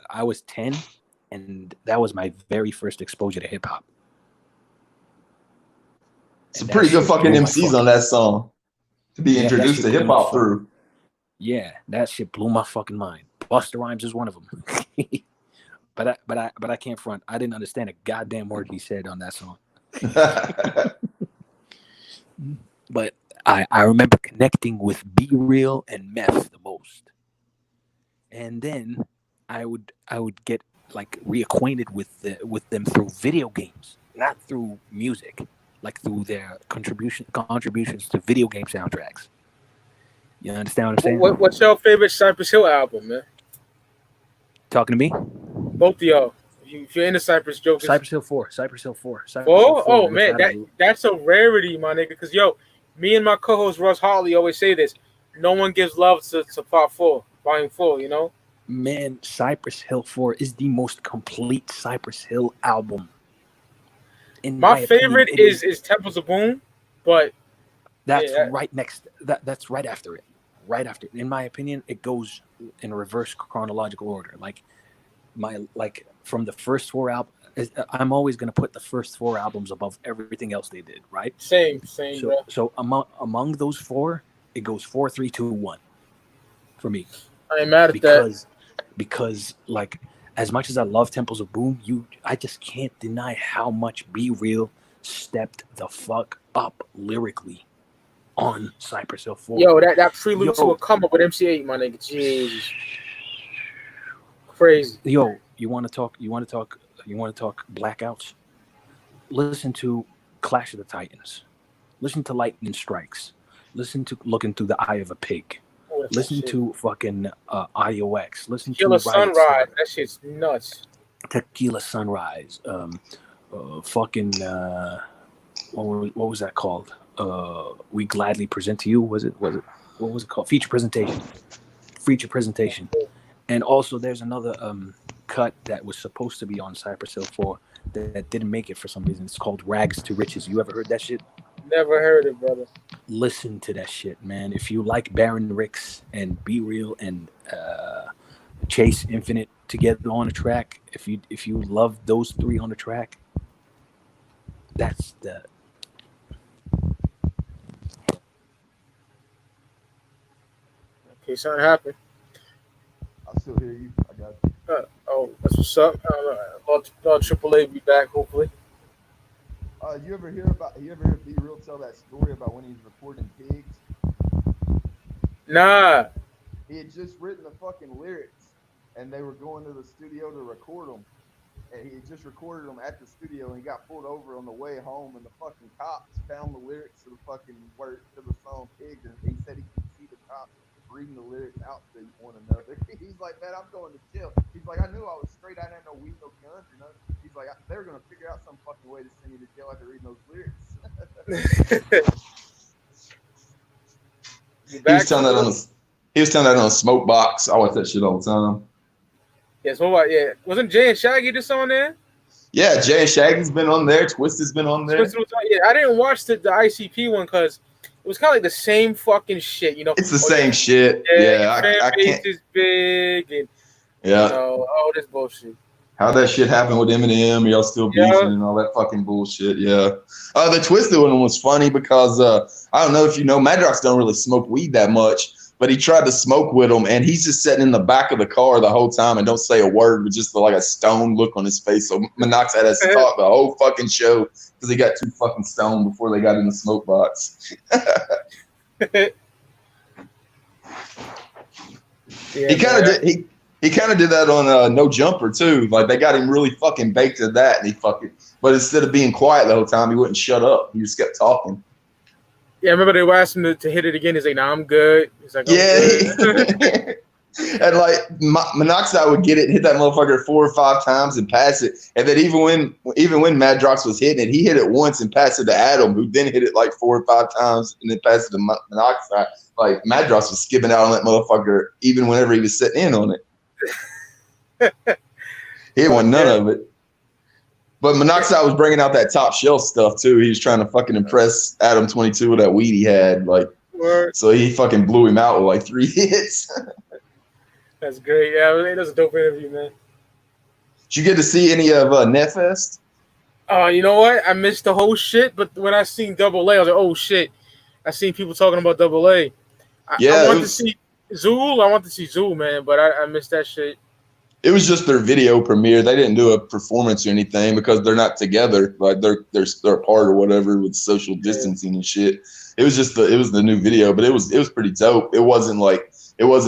I was 10, and that was my very first exposure to hip hop. Some pretty good fucking MCs on that song to be introduced to hip hop through. Yeah, that shit blew my fucking mind. Busta Rhymes is one of them. but I can't front. I didn't understand a goddamn word he said on that song. But I remember connecting with Be Real and Meth the most. And then I would get like reacquainted with them through video games, not through music. Like through their contributions to video game soundtracks. You understand what I'm saying? What's your favorite Cypress Hill album, man? Talking to me? Both of y'all. If you're into Cypress Jokers. Cypress Hill 4. Oh man, that's a rarity, my nigga. Because me and my co-host Russ Hartley always say this: no one gives love to Part 4, Volume 4. You know? Man, Cypress Hill 4 is the most complete Cypress Hill album. My favorite is Temples of Boom, but that's right next. That's right after it. Right after it. In my opinion, it goes in reverse chronological order. Like from the first 4 albums, I'm always gonna put the first 4 albums above everything else they did. Right? Same. So among those 4, it goes 4, 3, 2, 1 for me. I ain't mad at that because like. As much as I love Temples of Boom, I just can't deny how much Be Real stepped the fuck up lyrically on Cypress Hill 4. Yo, that prelude to a come up with MC8, my nigga. Jesus. Crazy. Yo, You want to talk blackouts? Listen to Clash of the Titans. Listen to Lightning Strikes. Listen to Looking Through the Eye of a Pig. Listen to fucking IOX. Listen Tequila to Sunrise. That shit's nuts. Tequila Sunrise. Fucking what was that called? We Gladly Present to You. Was it? What was it called? Feature presentation. And also, there's another cut that was supposed to be on Cypress Hill 4 that didn't make it for some reason. It's called Rags to Riches. You ever heard that shit? Never heard it, brother. Listen to that shit, man. If you like Baron Ricks and Be Real and Chase Infinite together on a track, if you love those three on the track, that's the. Okay, something happened. I still hear you. I got you. That's what's up. Lord Triple A be back, hopefully. You ever hear Be Real tell that story about when he was recording Pigs? Nah. He had just written the fucking lyrics, and they were going to the studio to record them. And he had just recorded them at the studio, and he got pulled over on the way home, and the fucking cops found the lyrics to the fucking word to the song Pigs, and he said he could see the cops reading the lyrics out to one another. He's like, man, I'm going to jail. He's like, I knew I was straight. I didn't know weed, no guns, or nothing. He's like, they were going to figure out some fucking way to send me to jail after reading those lyrics. He was telling that on a smoke box. I watch that shit all the time. Yes, yeah. Wasn't Jay and Shaggy just on there? Yeah, Jay and Shaggy's been on there. Twisted's been on there. Yeah, I didn't watch the ICP one because it was kind of like the same fucking shit, you know. It's the same shit. Yeah, I can't. Is big and yeah, all this bullshit. How that shit happened with Eminem, y'all still beefing and all that fucking bullshit. Yeah. The Twisted one was funny because I don't know if you know, Madrox don't really smoke weed that much, but he tried to smoke with him, and he's just sitting in the back of the car the whole time and don't say a word with just like a stone look on his face. So Minox had us talk the whole fucking show because he got too fucking stoned before they got in the smoke box. He kind of did that on No Jumper too. Like they got him really fucking baked at that, and but instead of being quiet the whole time, he wouldn't shut up. He just kept talking. Yeah, I remember they asked him to hit it again. He's like, "Nah, I'm good." He's like, "Yeah." And like Monoxide would get it, hit that motherfucker 4 or 5 times and pass it. And then even when Madrox was hitting it, he hit it once and passed it to Adam, who then hit it like 4 or 5 times and then passed it to Monoxide. Like Madrox was skipping out on that motherfucker even whenever he was sitting in on it. He didn't want none of it. But Monoxide was bringing out that top shelf stuff too. He was trying to fucking impress Adam 22 with that weed he had. Like, so he fucking blew him out with like 3 hits. That's great. Yeah, it was a dope interview, man. Did you get to see any of Netfest? You know what? I missed the whole shit, but when I seen Double A, I was like, oh shit. I seen people talking about Double A. I want to see Zool. I want to see Zool, man, but I missed that shit. It was just their video premiere. They didn't do a performance or anything because they're not together. Like they're apart or whatever with social distancing and shit. It was just the new video, but it was pretty dope. It wasn't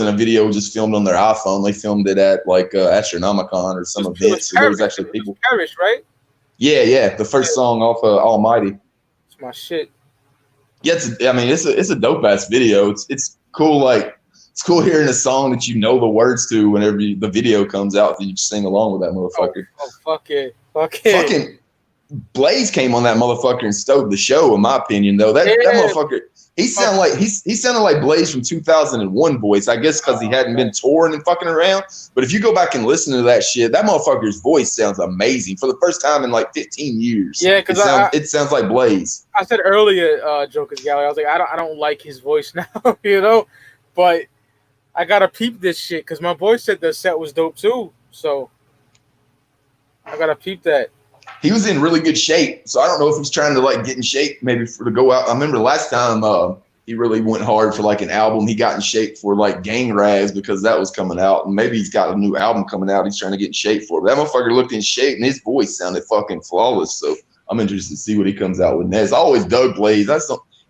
a video just filmed on their iPhone. They filmed it at like Astronomicon or some event. So there was actually people. Parish, right? Yeah. The first song off Almighty. It's my shit. Yeah, it's a dope ass video. It's cool. Like it's cool hearing a song that you know the words to whenever the video comes out. That you just sing along with that motherfucker. Oh fuck it. Fucking Blaze came on that motherfucker and stowed the show, in my opinion. Though that motherfucker. He sounded like Blaze from 2001 voice, I guess because he hadn't been touring and fucking around. But if you go back and listen to that shit, that motherfucker's voice sounds amazing for the first time in like 15 years. Yeah, because it sounds like Blaze. I said earlier, Joker's Gallery, I was like, I don't like his voice now, you know, but I gotta peep this shit because my boy said the set was dope too, so I gotta peep that. He was in really good shape, so I don't know if he's trying to like get in shape maybe to go out. I remember last time he really went hard for like an album. He got in shape for like Gang Rags because that was coming out, and maybe he's got a new album coming out. He's trying to get in shape for. But that motherfucker looked in shape, and his voice sounded fucking flawless. So I'm interested to see what he comes out with next. I always dug Blaze.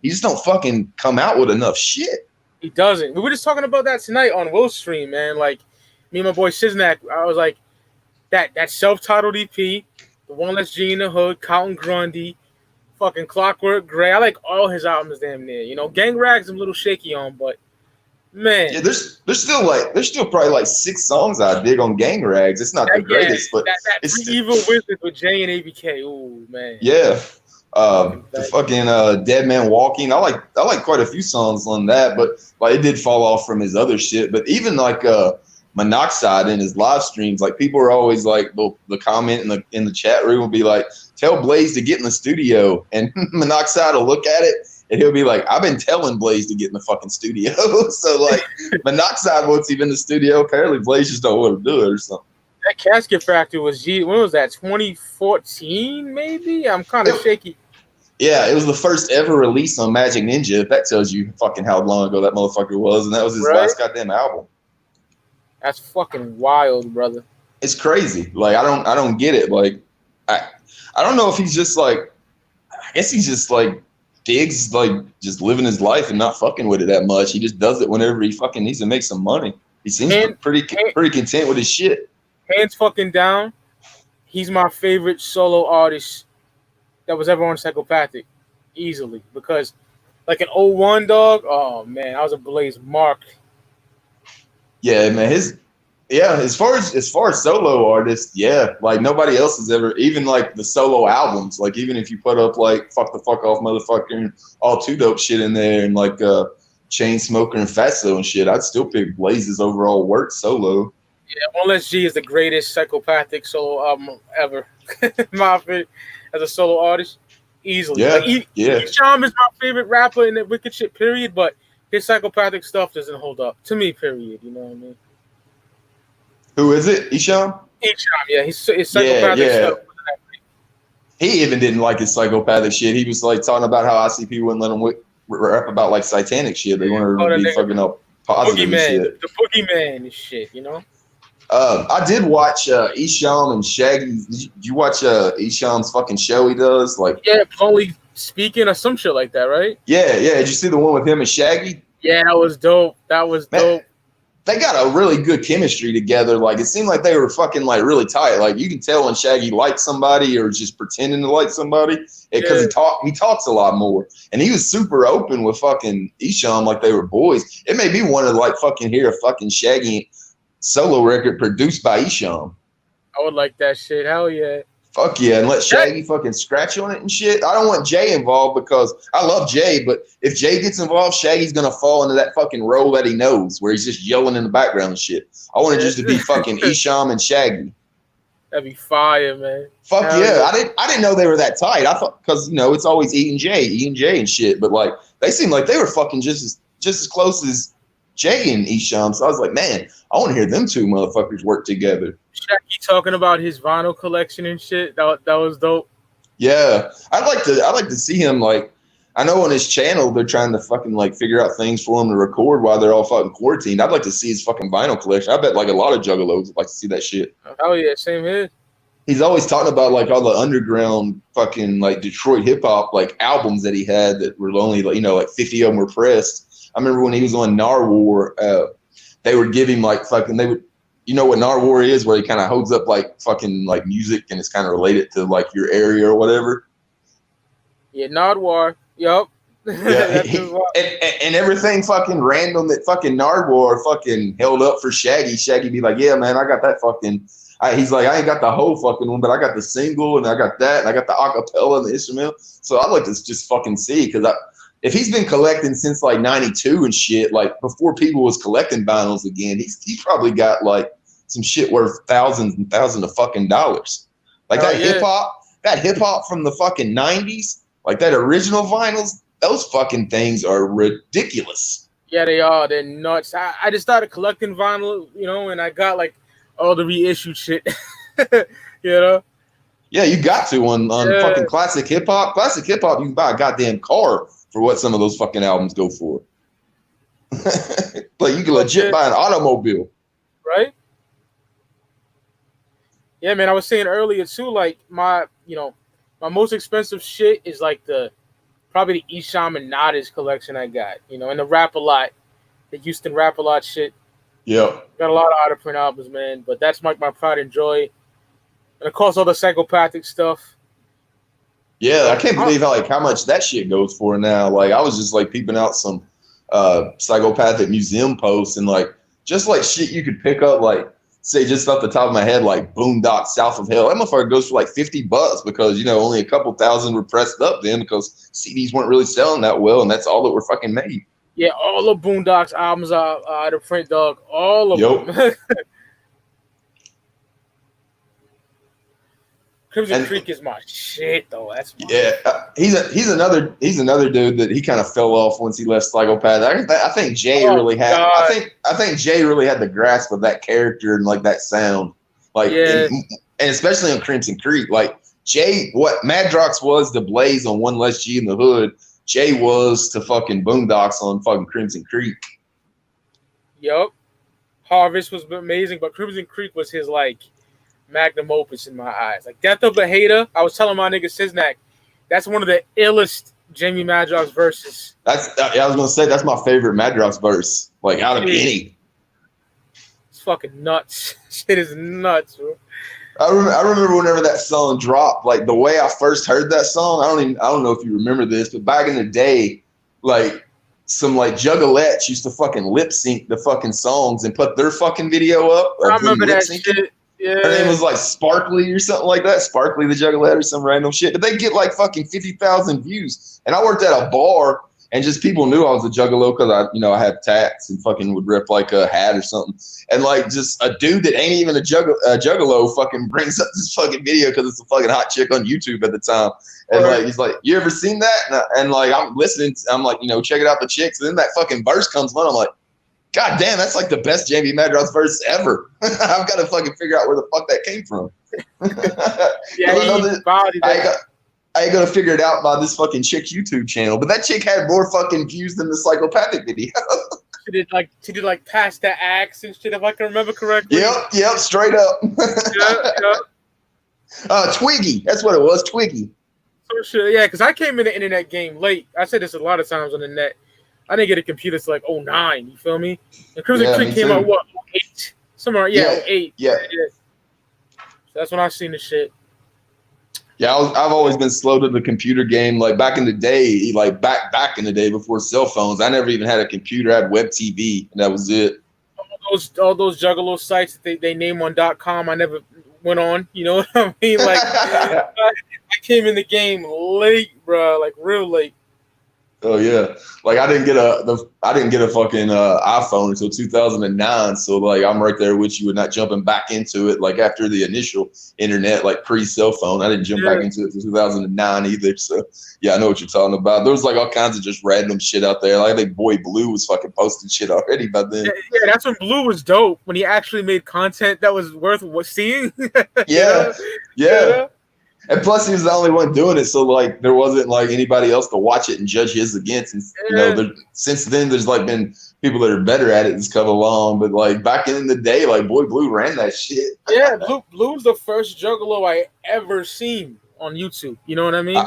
He just don't fucking come out with enough shit. He doesn't. We were just talking about that tonight on Will's stream, man. Like me and my boy Siznak, I was like, that self-titled EP, the one that's G in the Hood, Counting Grundy, fucking Clockwork Gray. I like all his albums damn near. You know, Gang Rags I'm a little shaky on, but man. Yeah, there's still probably like 6 songs I dig on Gang Rags. It's not the greatest, but that it's Three Evil Wizards with Jay and ABK. Ooh, man. Yeah. The fucking Dead Man Walking. I like quite a few songs on that, but like it did fall off from his other shit. But even like Monoxide in his live streams, like people are always like the comment in the chat room will be like, tell Blaze to get in the studio, and Monoxide will look at it and he'll be like, I've been telling Blaze to get in the fucking studio. So like Monoxide wants him in the studio. Apparently Blaze just don't want to do it or something. That Casket Factory was when was that? 2014 maybe? I'm kind of shaky. Yeah, it was the first ever release on Magic Ninja. If that tells you fucking how long ago that motherfucker was, and that was his last goddamn album. That's fucking wild, brother. It's crazy. Like I don't get it. Like I don't know if he's just like, I guess he's just like digs like just living his life and not fucking with it that much. He just does it whenever he fucking needs to make some money. He seems pretty content with his shit. Hands fucking down. He's my favorite solo artist that was ever on Psychopathic, easily, because like an 01 dog. Oh man, I was a Blaze mark. Yeah, man. As far as solo artists, yeah, like nobody else has ever, even like the solo albums, like even if you put up like Fuck the Fuck Off Motherfucker and all Too Dope shit in there and like Chainsmoker and Fatso and shit, I'd still pick Blaze's overall work solo. Yeah, One Less G is the greatest Psychopathic solo album ever. My favorite as a solo artist, easily. Yeah, like, Esham is my favorite rapper in the Wicked shit, period, but his Psychopathic stuff doesn't hold up. To me, period. You know what I mean? Who is it? Esham? Esham, yeah. His Psychopathic stuff. He even didn't like his Psychopathic shit. He was like talking about how ICP wouldn't let him rap about like satanic shit. They wanted to be fucking up positive shit. The Boogeyman and shit, you know? I did watch Esham and Shaggy. Did you watch Esham's fucking show he does? Like, yeah, Only Speaking or some shit like that, right? Yeah. Did you see the one with him and Shaggy? Yeah, that was dope. Dope. They got a really good chemistry together. Like, it seemed like they were fucking like really tight. Like, you can tell when Shaggy liked somebody or just pretending to like somebody because he talks a lot more. And he was super open with fucking Esham like they were boys. It made me want to like fucking hear a fucking Shaggy solo record produced by Esham. I would like that shit. Hell yeah. Fuck yeah, and let Shaggy fucking scratch on it and shit. I don't want Jay involved because I love Jay, but if Jay gets involved, Shaggy's gonna fall into that fucking role that he knows, where he's just yelling in the background and shit. I want it just to be fucking Esham and Shaggy. That'd be fire, man. Fuck yeah. I didn't know they were that tight. I thought because it's always E and J and shit, but like they seemed like they were fucking just as close as Jay and Esham. So I was like, man, I want to hear them two motherfuckers work together. Shaggy talking about his vinyl collection and shit. That was dope. Yeah, I'd like to see him. Like, I know on his channel they're trying to fucking like figure out things for him to record while they're all fucking quarantined. I'd like to see his fucking vinyl collection. I bet like a lot of juggalos would like to see that shit. Oh yeah, same here. He's always talking about like all the underground fucking like Detroit hip hop like albums that he had that were only like 50 of them were pressed. I remember when he was on Narwhal, they would give him like fucking you know what Narwhal is, where he kind of holds up like fucking like music and it's kind of related to like your area or whatever. Yeah, Nardwar. Yup. Yeah, and everything fucking random that fucking Nardwar fucking held up for Shaggy. Shaggy be like, yeah, man, I got that fucking. He's like, I ain't got the whole fucking one, but I got the single and I got that and I got the acapella and the instrumental. So I'd like to just fucking see because if he's been collecting since like 92 and shit, like before people was collecting vinyls again, he probably got like some shit worth thousands and thousands of fucking dollars. Like hip hop from the fucking 90s, like that original vinyls, those fucking things are ridiculous. Yeah, they are. They're nuts. I just started collecting vinyl, and I got like all the reissued shit. Yeah, you got to on fucking classic hip hop. Classic hip hop, you can buy a goddamn car for what some of those fucking albums go for. Like you can legit buy an automobile. Right? Yeah, man, I was saying earlier too, like my most expensive shit is like probably the Esham and Nada's collection I got, and the Rap A Lot, the Houston Rap A Lot shit. Yeah. Got a lot of out of print albums, man, but that's my pride and joy. And of course, all the psychopathic stuff. Yeah, I can't believe how much that shit goes for now. Like, I was just like peeping out some psychopathic museum posts and like just like shit you could pick up, like say just off the top of my head, like Boondock South of Hell. That motherfucker goes for like $50 because, you know, only a couple thousand were pressed up then because CDs weren't really selling that well, and that's all that were fucking made. Yeah, all the Boondocks albums are out of print, dog. All of them. Crimson Creek is my shit, though. That's my he's another dude that he kind of fell off once he left Psychopath. I think Jay really had. God. I think Jay really had the grasp of that character and like that sound, like and especially on Crimson Creek. Like Jay, what Madrox was to Blaze on One Less G in the Hood, Jay was to fucking Boondocks on fucking Crimson Creek. Yup. Harvest was amazing, but Crimson Creek was his like magnum opus in my eyes. Like Death of a Hater, I was telling my nigga Siznak, that's one of the illest Jamie Madrox verses. I was gonna say that's my favorite Madrox verse, like out of any. It's fucking nuts. Shit is nuts, bro. I remember whenever that song dropped, like the way I first heard that song. I don't know if you remember this, but back in the day, like some like juggalettes used to fucking lip sync the fucking songs and put their fucking video up. I remember that shit. Yeah. Her name was like Sparkly or something like that. Sparkly the Juggalette or some random shit. But they get like fucking 50,000 views. And I worked at a bar and just people knew I was a juggalo because I had tats and fucking would rip like a hat or something. And like just a dude that ain't even a juggalo fucking brings up this fucking video because it's a fucking hot chick on YouTube at the time. And like he's like, you ever seen that? And like I'm listening. I'm like, check it out the chicks. And then that fucking verse comes on. I'm like, God damn, that's like the best Jamie Madrox verse ever. I've got to fucking figure out where the fuck that came from. I ain't gonna figure it out by this fucking chick's YouTube channel. But that chick had more fucking views than the Psychopathic video. She did like past the axe and shit, if I can remember correctly. Yep, straight up. Twiggy, that's what it was, Twiggy. So shit, yeah, because I came in the internet game late. I said this a lot of times on the net. I didn't get a computer till like 09, you feel me? And Crimson Creek came out, 08? Somewhere, 08. Yeah. So that's when I seen the shit. Yeah, I've always been slow to the computer game. Like back in the day, like back in the day before cell phones, I never even had a computer. I had web TV, and that was it. All those Juggalo sites that they name on .com, I never went on. You know what I mean? Like I came in the game late, bro, like real late. Oh yeah, like I didn't get a fucking iPhone until 2009. So like I'm right there with you, and not jumping back into it like after the initial internet, like pre-cell phone. I didn't jump back into it until 2009 either. So yeah, I know what you're talking about. There was like all kinds of just random shit out there. Like I think Boy Blue was fucking posting shit already by then. Yeah, that's when Blue was dope. When he actually made content that was worth seeing. Yeah. And plus, he was the only one doing it, so like there wasn't like anybody else to watch it and judge his against. And since then, there's like been people that are better at it that's come along. But like back in the day, like Boy Blue ran that shit. Yeah, Blue's the first Juggalo I ever seen on YouTube. You know what I mean?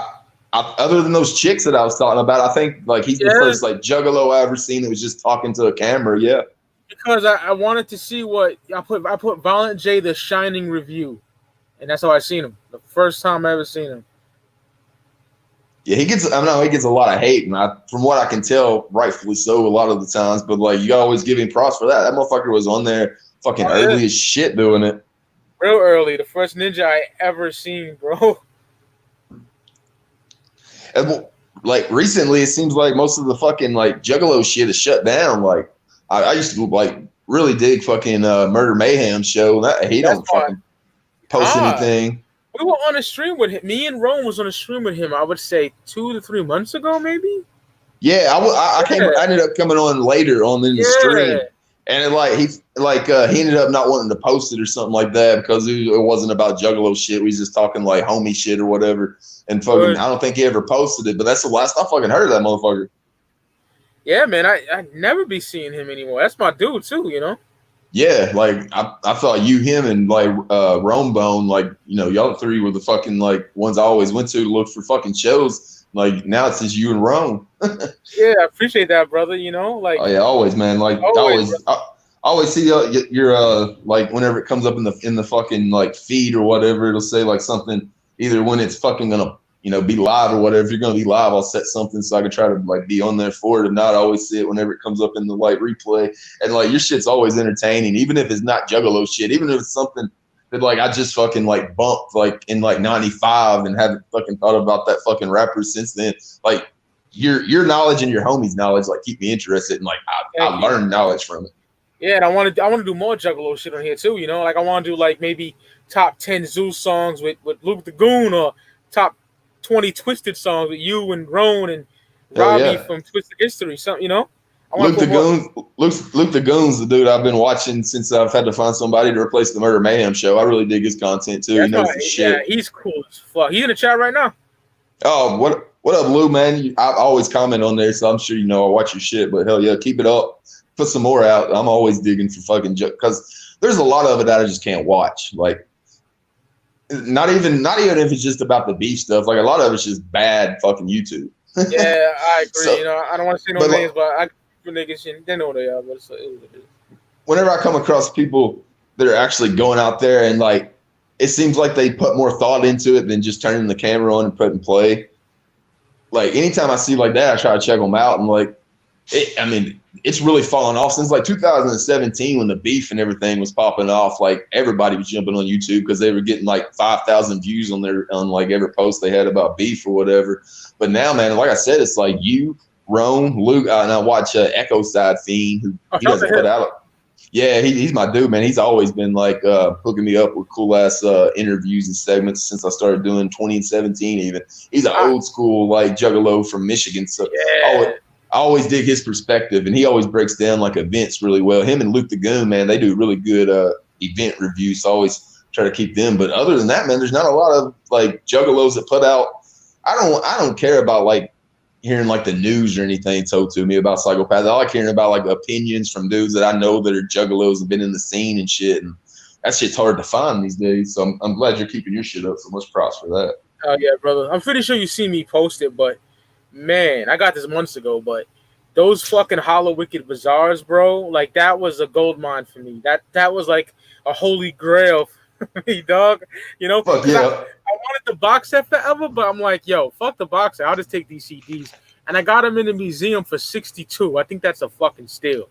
Other than those chicks that I was talking about, I think like he's the first like Juggalo I ever seen that was just talking to a camera. Yeah. Because I wanted to see what I put Violent J the Shining review. And that's how I seen him. The first time I ever seen him. Yeah, he gets a lot of hate, and from what I can tell, rightfully so a lot of the times. But like, you always give him props for that. That motherfucker was on there fucking early as shit doing it. Real early, the first ninja I ever seen, bro. And like recently, it seems like most of the fucking like Juggalo shit is shut down. Like I used to like really dig fucking Murder Mayhem show. He don't fucking post anything. We were on a stream with him. Me and Rome was on a stream with him. I would say 2 to 3 months ago, maybe. Yeah, I ended up coming on later on in the stream, and he ended up not wanting to post it or something like that because it wasn't about Juggalo shit. We was just talking like homie shit or whatever, and fucking I don't think he ever posted it. But that's the last I fucking heard of that motherfucker. Yeah, man, I never be seeing him anymore. That's my dude too, you know. Yeah, like I thought him, and like Rome Bone, like y'all three were the fucking like ones I always went to look for fucking shows. Like now it's just you and Rome. Yeah, I appreciate that, brother. You know, like oh yeah, always, man. Like always always see your like whenever it comes up in the fucking like feed or whatever, it'll say like something either when it's fucking gonna be live or whatever. If you're gonna be live, I'll set something so I can try to like be on there for it. If not, I always see it whenever it comes up in the like replay. And like your shit's always entertaining, even if it's not Juggalo shit, even if it's something that like I just fucking like bumped like in like '95 and haven't fucking thought about that fucking rapper since then. Like your knowledge and your homies' knowledge like keep me interested and like I learn knowledge from it. Yeah, and I want to do more Juggalo shit on here too. Like I want to do like maybe top 10 Zeus songs with Luke the Goon, or top 20 Twisted songs with you and Roan and Robbie from Twisted History. Something, Luke the Goon's the dude I've been watching since I've had to find somebody to replace the Murder Mayhem show. I really dig his content too. He knows his shit. Yeah, he's cool as fuck. He's in the chat right now. Oh, what up, Lou, man? I always comment on there, so I'm sure I watch your shit. But hell yeah, keep it up. Put some more out. I'm always digging for fucking because there's a lot of it that I just can't watch. Like, not even if it's just about the beef stuff. Like a lot of it's just bad fucking YouTube. Yeah, I agree. So, I don't want to say no names, but I niggas they know they are. But it is. Whenever I come across people that are actually going out there and like, it seems like they put more thought into it than just turning the camera on and putting play. Like anytime I see like that, I try to check them out. And like, it's really fallen off since like 2017 when the beef and everything was popping off. Like everybody was jumping on YouTube because they were getting like 5,000 views on like every post they had about beef or whatever. But now, man, like I said, it's like you, Roan, Luke, and I watch Echo Side Fiend, who he doesn't put out. Yeah, he's my dude, man. He's always been like hooking me up with cool ass interviews and segments since I started doing 2017. Even he's an old school like Juggalo from Michigan, so I always dig his perspective, and he always breaks down like events really well. Him and Luke the Goon, man, they do really good event reviews. So I always try to keep them. But other than that, man, there's not a lot of like Juggalos that put out. I don't care about like hearing like the news or anything told to me about psychopaths. I like hearing about like opinions from dudes that I know that are Juggalos and been in the scene and shit. And that shit's hard to find these days. So I'm glad you're keeping your shit up. So much props for that. Oh yeah, brother. I'm pretty sure you see me post it, but man, I got this months ago. But those fucking Hollow Wicked Bazaars, bro, like that was a gold mine for me. That was like a holy grail for me, dog. Fuck yeah. I wanted the box set forever, but I'm like, yo, fuck the box set. I'll just take these CDs. And I got them in the museum for $62. I think that's a fucking steal.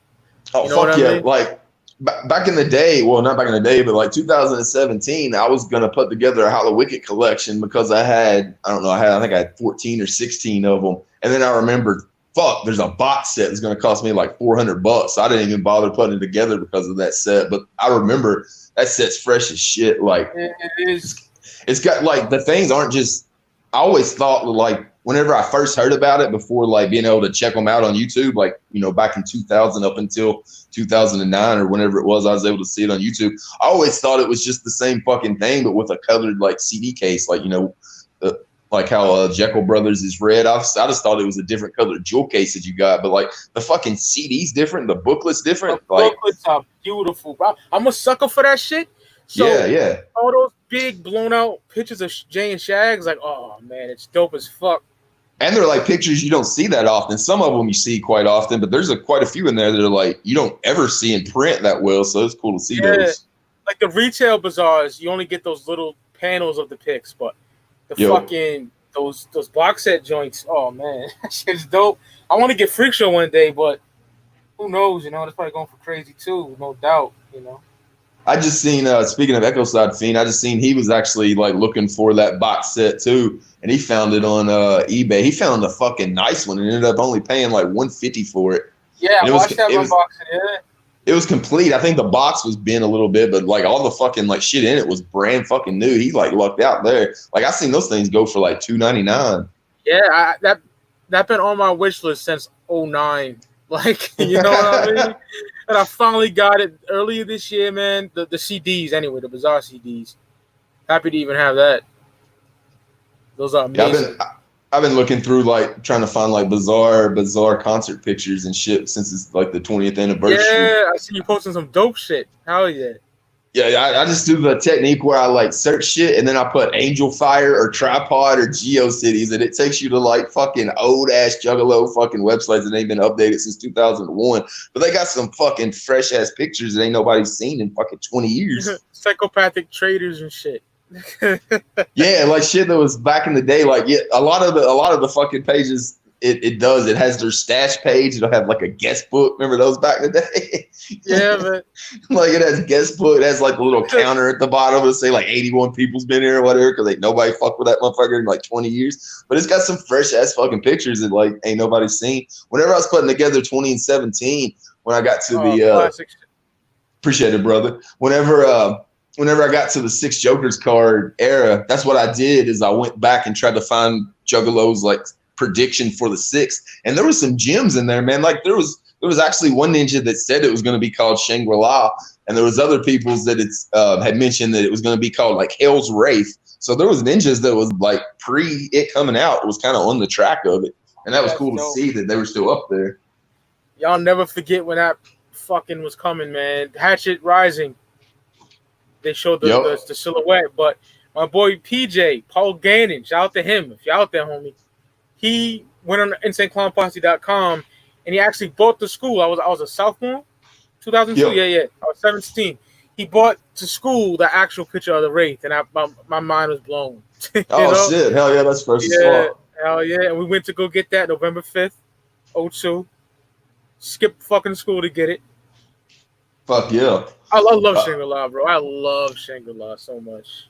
Oh, fuck yeah. I mean? Like, back in the day, well, not back in the day, but like 2017, I was going to put together a Hollow Wicked collection because I think I had 14 or 16 of them. And then I remembered, fuck, there's a box set that's going to cost me like $400. So I didn't even bother putting it together because of that set. But I remember that set's fresh as shit. Like, it is. It's got like the things aren't just. I always thought like whenever I first heard about it before like being able to check them out on YouTube, like back in 2000 up until 2009 or whenever it was, I was able to see it on YouTube. I always thought it was just the same fucking thing, but with a colored like CD case, like like how Jekyll Brothers is red. I just thought it was a different colored jewel case that you got, but like the fucking CD's different, the booklet's different. The booklets are beautiful, bro. I'm a sucker for that shit. So yeah. All those big blown out pictures of Jay and Shags, like, oh man, it's dope as fuck. And they're like pictures you don't see that often. Some of them you see quite often, but there's quite a few in there that are like you don't ever see in print that well. So it's cool to see those. Like the retail bazaars, you only get those little panels of the pics, but the fucking those box set joints, oh man, that shit's dope. I want to get Freak Show one day, but who knows? That's probably going for crazy too, no doubt. I just seen, speaking of Echo Side Fiend, I just seen he was actually like looking for that box set too, and he found it on eBay. He found a fucking nice one and ended up only paying like $150 for it. Yeah, I watched that unboxing. It was complete. I think the box was bent a little bit, but like all the fucking like shit in it was brand fucking new. He like lucked out there. Like I seen those things go for like $299. Yeah, that been on my wish list since 2009. Like, you know what I mean? And I finally got it earlier this year, man. The CDs, anyway, the Bazaar CDs. Happy to even have that. Those are amazing. Yeah, I've been looking through, like, trying to find, like, Bazaar concert pictures and shit since it's, like, the 20th anniversary. Yeah, I see you posting some dope shit. Hell yeah. Yeah, I just do the technique where I like search shit and then I put Angel Fire or Tripod or GeoCities and it takes you to like fucking old ass Juggalo fucking websites that ain't been updated since 2001. But they got some fucking fresh ass pictures that ain't nobody seen in fucking 20 years. Psychopathic traders and shit. Yeah, like shit that was back in the day. Like yeah, a lot of the fucking pages. It does. It has their stash page. It'll have like a guest book. Remember those back in the day? Yeah, man. Like it has guest book. It has like a little counter at the bottom to say like 81 people's been here or whatever because ain't nobody fucked with that motherfucker in like 20 years. But it's got some fresh ass fucking pictures that like ain't nobody seen. Whenever I was putting together 2017, when I got to classic. Appreciate it, brother. Whenever I got to the 6 Jokers card era, that's what I did is I went back and tried to find Juggalos like prediction for the 6th, and there was some gems in there, man. Like there was actually one ninja that said it was going to be called Shangri-La, and there was other people's that it's had mentioned that it was going to be called like Hell's Wraith. So there was ninjas that was like pre it coming out, it was kind of on the track of it, and that was cool to see that they were still up there. Y'all never forget when that fucking was coming, man. Hatchet Rising. They showed the silhouette, but my boy PJ Paul Gannon, shout out to him if you're out there, homie. He went on InsaneClownPosse.com and he actually bought the school. I was a sophomore, 2002. Yeah. I was 17. He bought to school the actual picture of the Wraith, and my mind was blown. Oh shit! Hell yeah, that's first. Yeah, hell yeah. And we went to go get that November 5th, 02. Skipped fucking school to get it. Fuck yeah! I love Shangri-La, bro. I love Shangri-La so much.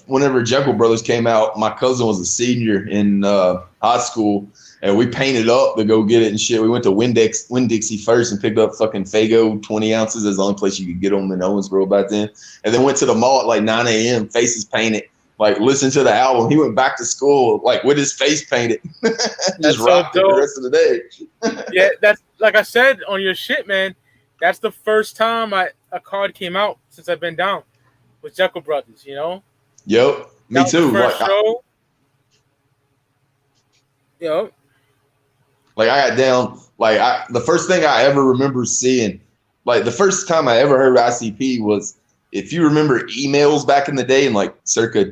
Whenever Jekyll Brothers came out, my cousin was a senior in high school, and we painted up to go get it and shit. We went to Winn-Dixie first and picked up fucking Faygo 20 ounces. That's the only place you could get them in Owensboro back then. And then went to the mall at like 9 a.m., faces painted, like listen to the album. He went back to school like with his face painted. Just rocked it the rest of the day. Yeah, that's like I said on your shit, man. That's the first time a card came out since I've been down. With Jekyll Brothers, you know? Yep, me too. First show. Yep. Like I got down, the first thing I ever remember seeing, like the first time I ever heard ICP was, if you remember emails back in the day in like circa,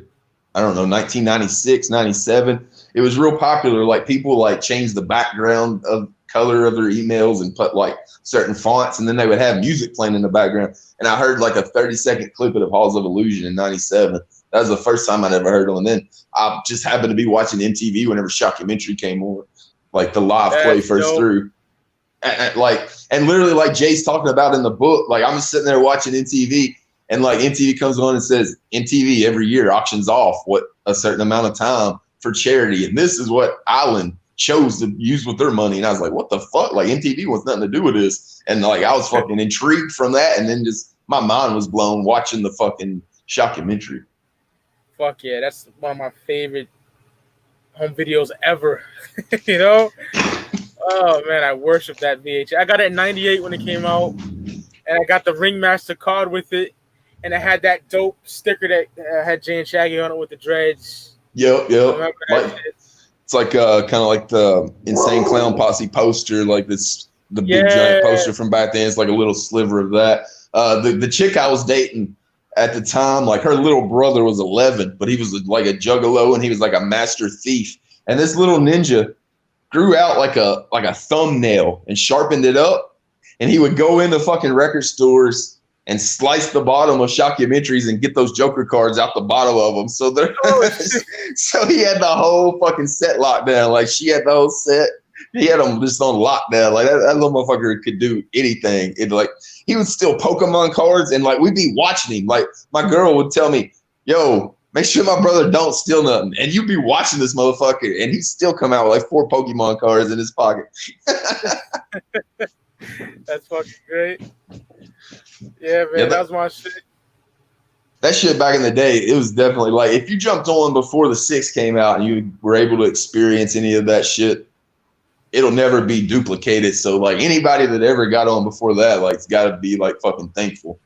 I don't know, 1996, 97, it was real popular. Like people like changed the background of color of their emails and put like certain fonts, and then they would have music playing in the background. And I heard like a 30-second clip of Halls of Illusion in 97. That was the first time I'd ever heard them. And then I just happened to be watching MTV whenever Shockumentary came on, like the live play first through. And literally like Jay's talking about in the book, like I'm just sitting there watching MTV, and like MTV comes on and says, MTV every year auctions off a certain amount of time for charity. And this is what Island chose to use with their money. And I was like, what the fuck? Like MTV wants nothing to do with this. And like I was fucking intrigued from that, and then just my mind was blown watching the fucking Shockumentary. Fuck yeah, that's one of my favorite home videos ever. You know? Oh man, I worship that VHS. I got it in 98 when it came out, and I got the Ringmaster card with it, and I had that dope sticker that had Jay and Shaggy on it with the dreads. Yep. It's like kind of like the Insane Clown Posse poster, like this the big giant poster from back then. It's like a little sliver of that. The chick I was dating at the time, like her little brother was 11, but he was like a juggalo and he was like a master thief. And this little ninja grew out like a thumbnail and sharpened it up. And he would go into fucking record stores and slice the bottom of Shockumentaries and get those Joker cards out the bottom of them. So so he had the whole fucking set locked down. Like she had the whole set. He had them just on lockdown. Like that little motherfucker could do anything. It like he would steal Pokemon cards, and like we'd be watching him. Like my girl would tell me, "Yo, make sure my brother don't steal nothing." And you'd be watching this motherfucker, and he'd still come out with like 4 Pokemon cards in his pocket. That's fucking great. Yeah, man, that was my shit. That shit back in the day, it was definitely like if you jumped on before the 6 came out and you were able to experience any of that shit, it'll never be duplicated. So like anybody that ever got on before that, like, it's got to be like fucking thankful.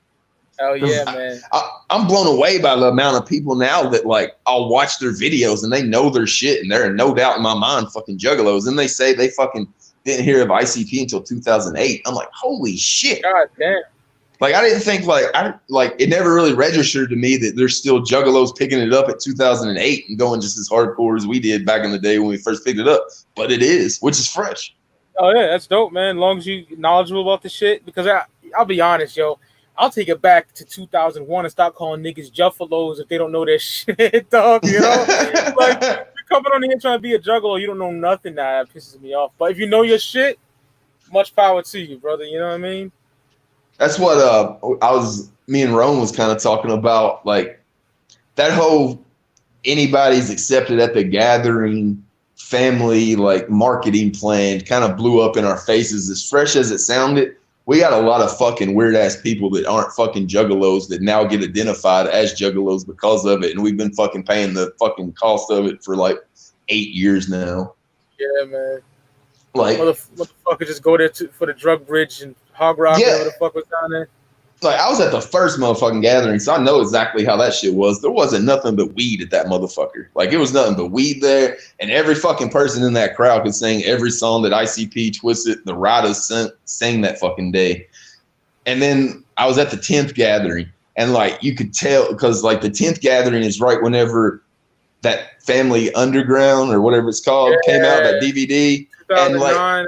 Oh yeah, man. I'm blown away by the amount of people now that like I'll watch their videos and they know their shit, and they're no doubt in my mind fucking juggalos. And they say they fucking didn't hear of ICP until 2008. I'm like, holy shit. God damn. Like I didn't think it never really registered to me that there's still juggalos picking it up at 2008 and going just as hardcore as we did back in the day when we first picked it up. But it is, which is fresh. Oh yeah, that's dope, man. As long as you knowledgeable about the shit, because I'll be honest, yo, I'll take it back to 2001 and start calling niggas juffalos if they don't know their shit, dog. You know, like you're coming on here trying to be a juggalo, you don't know nothing. That pisses me off. But if you know your shit, much power to you, brother. You know what I mean? That's what me and Rome was kind of talking about, like that whole anybody's accepted at the gathering family like marketing plan kind of blew up in our faces. As fresh as it sounded, we got a lot of fucking weird ass people that aren't fucking juggalos that now get identified as juggalos because of it, and we've been fucking paying the fucking cost of it for like 8 years now. Yeah, man. Like motherfucker just go there for the drug bridge and hog rock, whatever the fuck was down there. Like I was at the first motherfucking gathering, so I know exactly how that shit was. There wasn't nothing but weed at that motherfucker. Like it was nothing but weed there, and every fucking person in that crowd could sing every song that ICP, Twisted, the Riders sang that fucking day. And then I was at the 10th gathering, and like you could tell because like the 10th gathering is right whenever that Family Underground or whatever it's called came out, that DVD, and like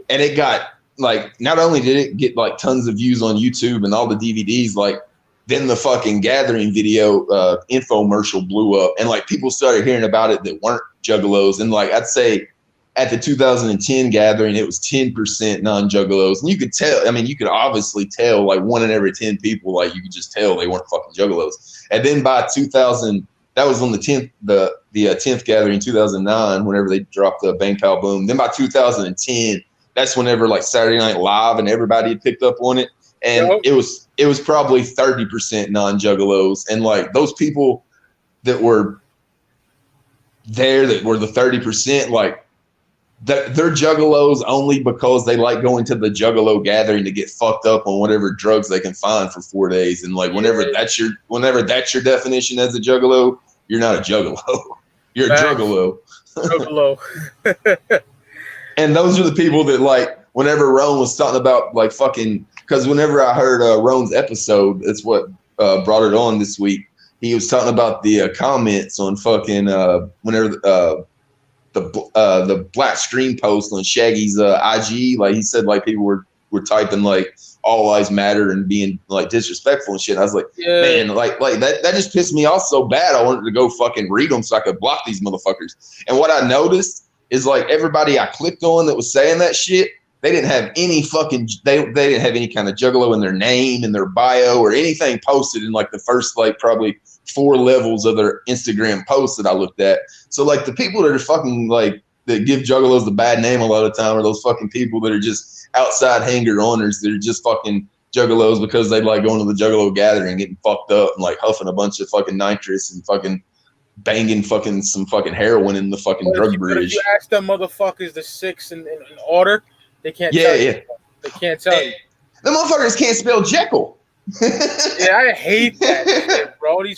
and it got. Like, not only did it get like tons of views on YouTube and all the DVDs, like then the fucking gathering video infomercial blew up, and like people started hearing about it that weren't juggalos. And like I'd say at the 2010 gathering, it was 10% non-juggalos, and you could tell. I mean, you could obviously tell like 1 in every 10 people, like you could just tell they weren't fucking juggalos. And then by 2000, that was on the 10th, the 10th gathering, 2009, whenever they dropped the Bang Pow Boom. Then by 2010. That's whenever like Saturday Night Live and everybody had picked up on it, and it was probably 30% non-juggalos, and like those people that were there that were the 30%, like they're juggalos only because they like going to the juggalo gathering to get fucked up on whatever drugs they can find for 4 days, and like whenever that's your definition as a juggalo, you're not a juggalo, you're a juggalo. And those are the people that like whenever Roan was talking about like fucking, because whenever I heard Roan's episode, that's what brought it on this week. He was talking about the comments on fucking whenever the black stream post on Shaggy's IG, like he said like people were typing like all lives matter and being like disrespectful and shit. I was like, man, like that just pissed me off so bad. I wanted to go fucking read them so I could block these motherfuckers. And what I noticed is like everybody I clicked on that was saying that shit, they didn't have any fucking, they didn't have any kind of juggalo in their name, in their bio, or anything posted in like the first like probably 4 levels of their Instagram posts that I looked at. So like the people that are fucking like that give juggalos the bad name a lot of the time are those fucking people that are just outside hanger-oners that are just fucking juggalos because they like going to the juggalo gathering and getting fucked up and like huffing a bunch of fucking nitrous and fucking banging fucking some fucking heroin in the fucking drug bridge. If you ask them motherfuckers the 6 in order, they can't tell you. They can't tell you. The motherfuckers can't spell Jekyll. Yeah, I hate that shit, bro. They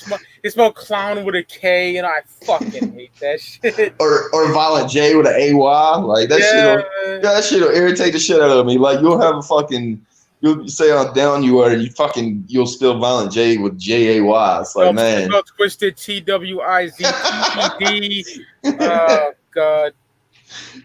spell clown with a K, and I fucking hate that shit. Or Violent J with an AY. Like that shit'll irritate the shit out of me. Like you'll have a fucking you'll say how down you are, and you'll spell Violent J with JAY. It's like, man. Twisted TWIZTD. Oh God.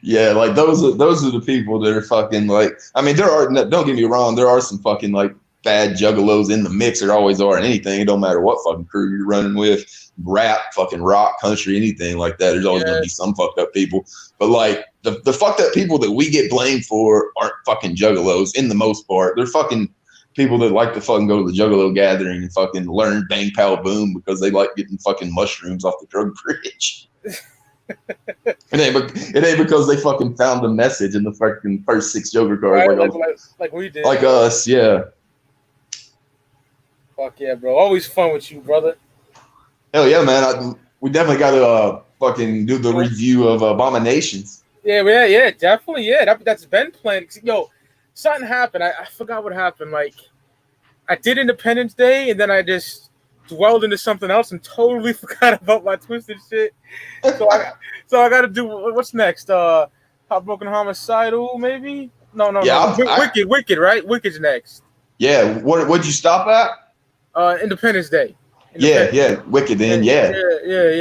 Yeah, like those are the people that are fucking like. I mean, don't get me wrong, there are some fucking like bad juggalos in the mix. There always are in anything. It don't matter what fucking crew you're running with, rap, fucking rock, country, anything like that. There's always gonna be some fucked up people. But like the fucked up people that we get blamed for aren't fucking juggalos in the most part. They're fucking people that like to fucking go to the juggalo gathering and fucking learn Bang Pow Boom because they like getting fucking mushrooms off the drug bridge. It ain't because they fucking found the message in the fucking first 6 Joker cards, right, like we did, like us, yeah. Fuck yeah, bro! Always fun with you, brother. Hell yeah, man! We definitely got to fucking do the review of Abominations. Yeah, definitely, yeah. That's been planned. Yo, something happened. I forgot what happened. Like, I did Independence Day, and then I just dwelled into something else and totally forgot about my twisted shit. So I got to do what's next? Heartbroken Homicidal, maybe? No. Yeah, Wicked, right? Wicked's next. Yeah. What'd you stop at? Independence Day. Yeah. Wicked then. Yeah.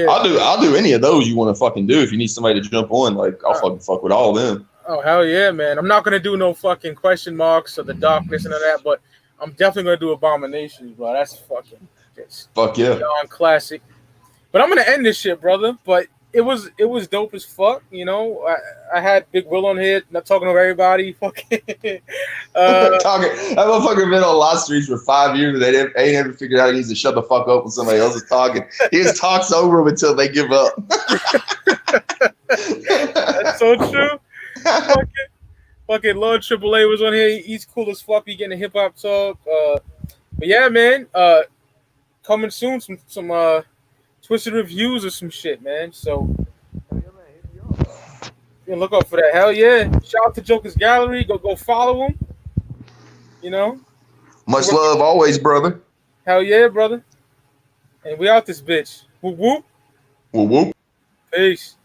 I'll do any of those you want to fucking do. If you need somebody to jump on, like I'll fucking fuck with all of them. Oh hell yeah, man! I'm not gonna do no fucking question marks or the darkness and all that, but I'm definitely gonna do Abominations, bro. That's fucking just fuck yeah, beyond classic. But I'm gonna end this shit, brother. But it was dope as fuck. You know, I had Big Will on here, not talking to everybody. Fucking that motherfucker been on live streams for 5 years and they ain't ever figured out he needs to shut the fuck up when somebody else is talking. He just talks over them until they give up. That's so true. Fucking Lord AAA was on here. He's cool as fuck. He getting a hip hop talk. But yeah, man. Coming soon. Some twisted reviews or some shit, man. So yeah, look out for that. Hell yeah! Shout out to Joker's Gallery. Go follow him. You know. Much love, always, brother. Hell yeah, brother. And we out this bitch. Whoop whoop. Whoop whoop. Peace.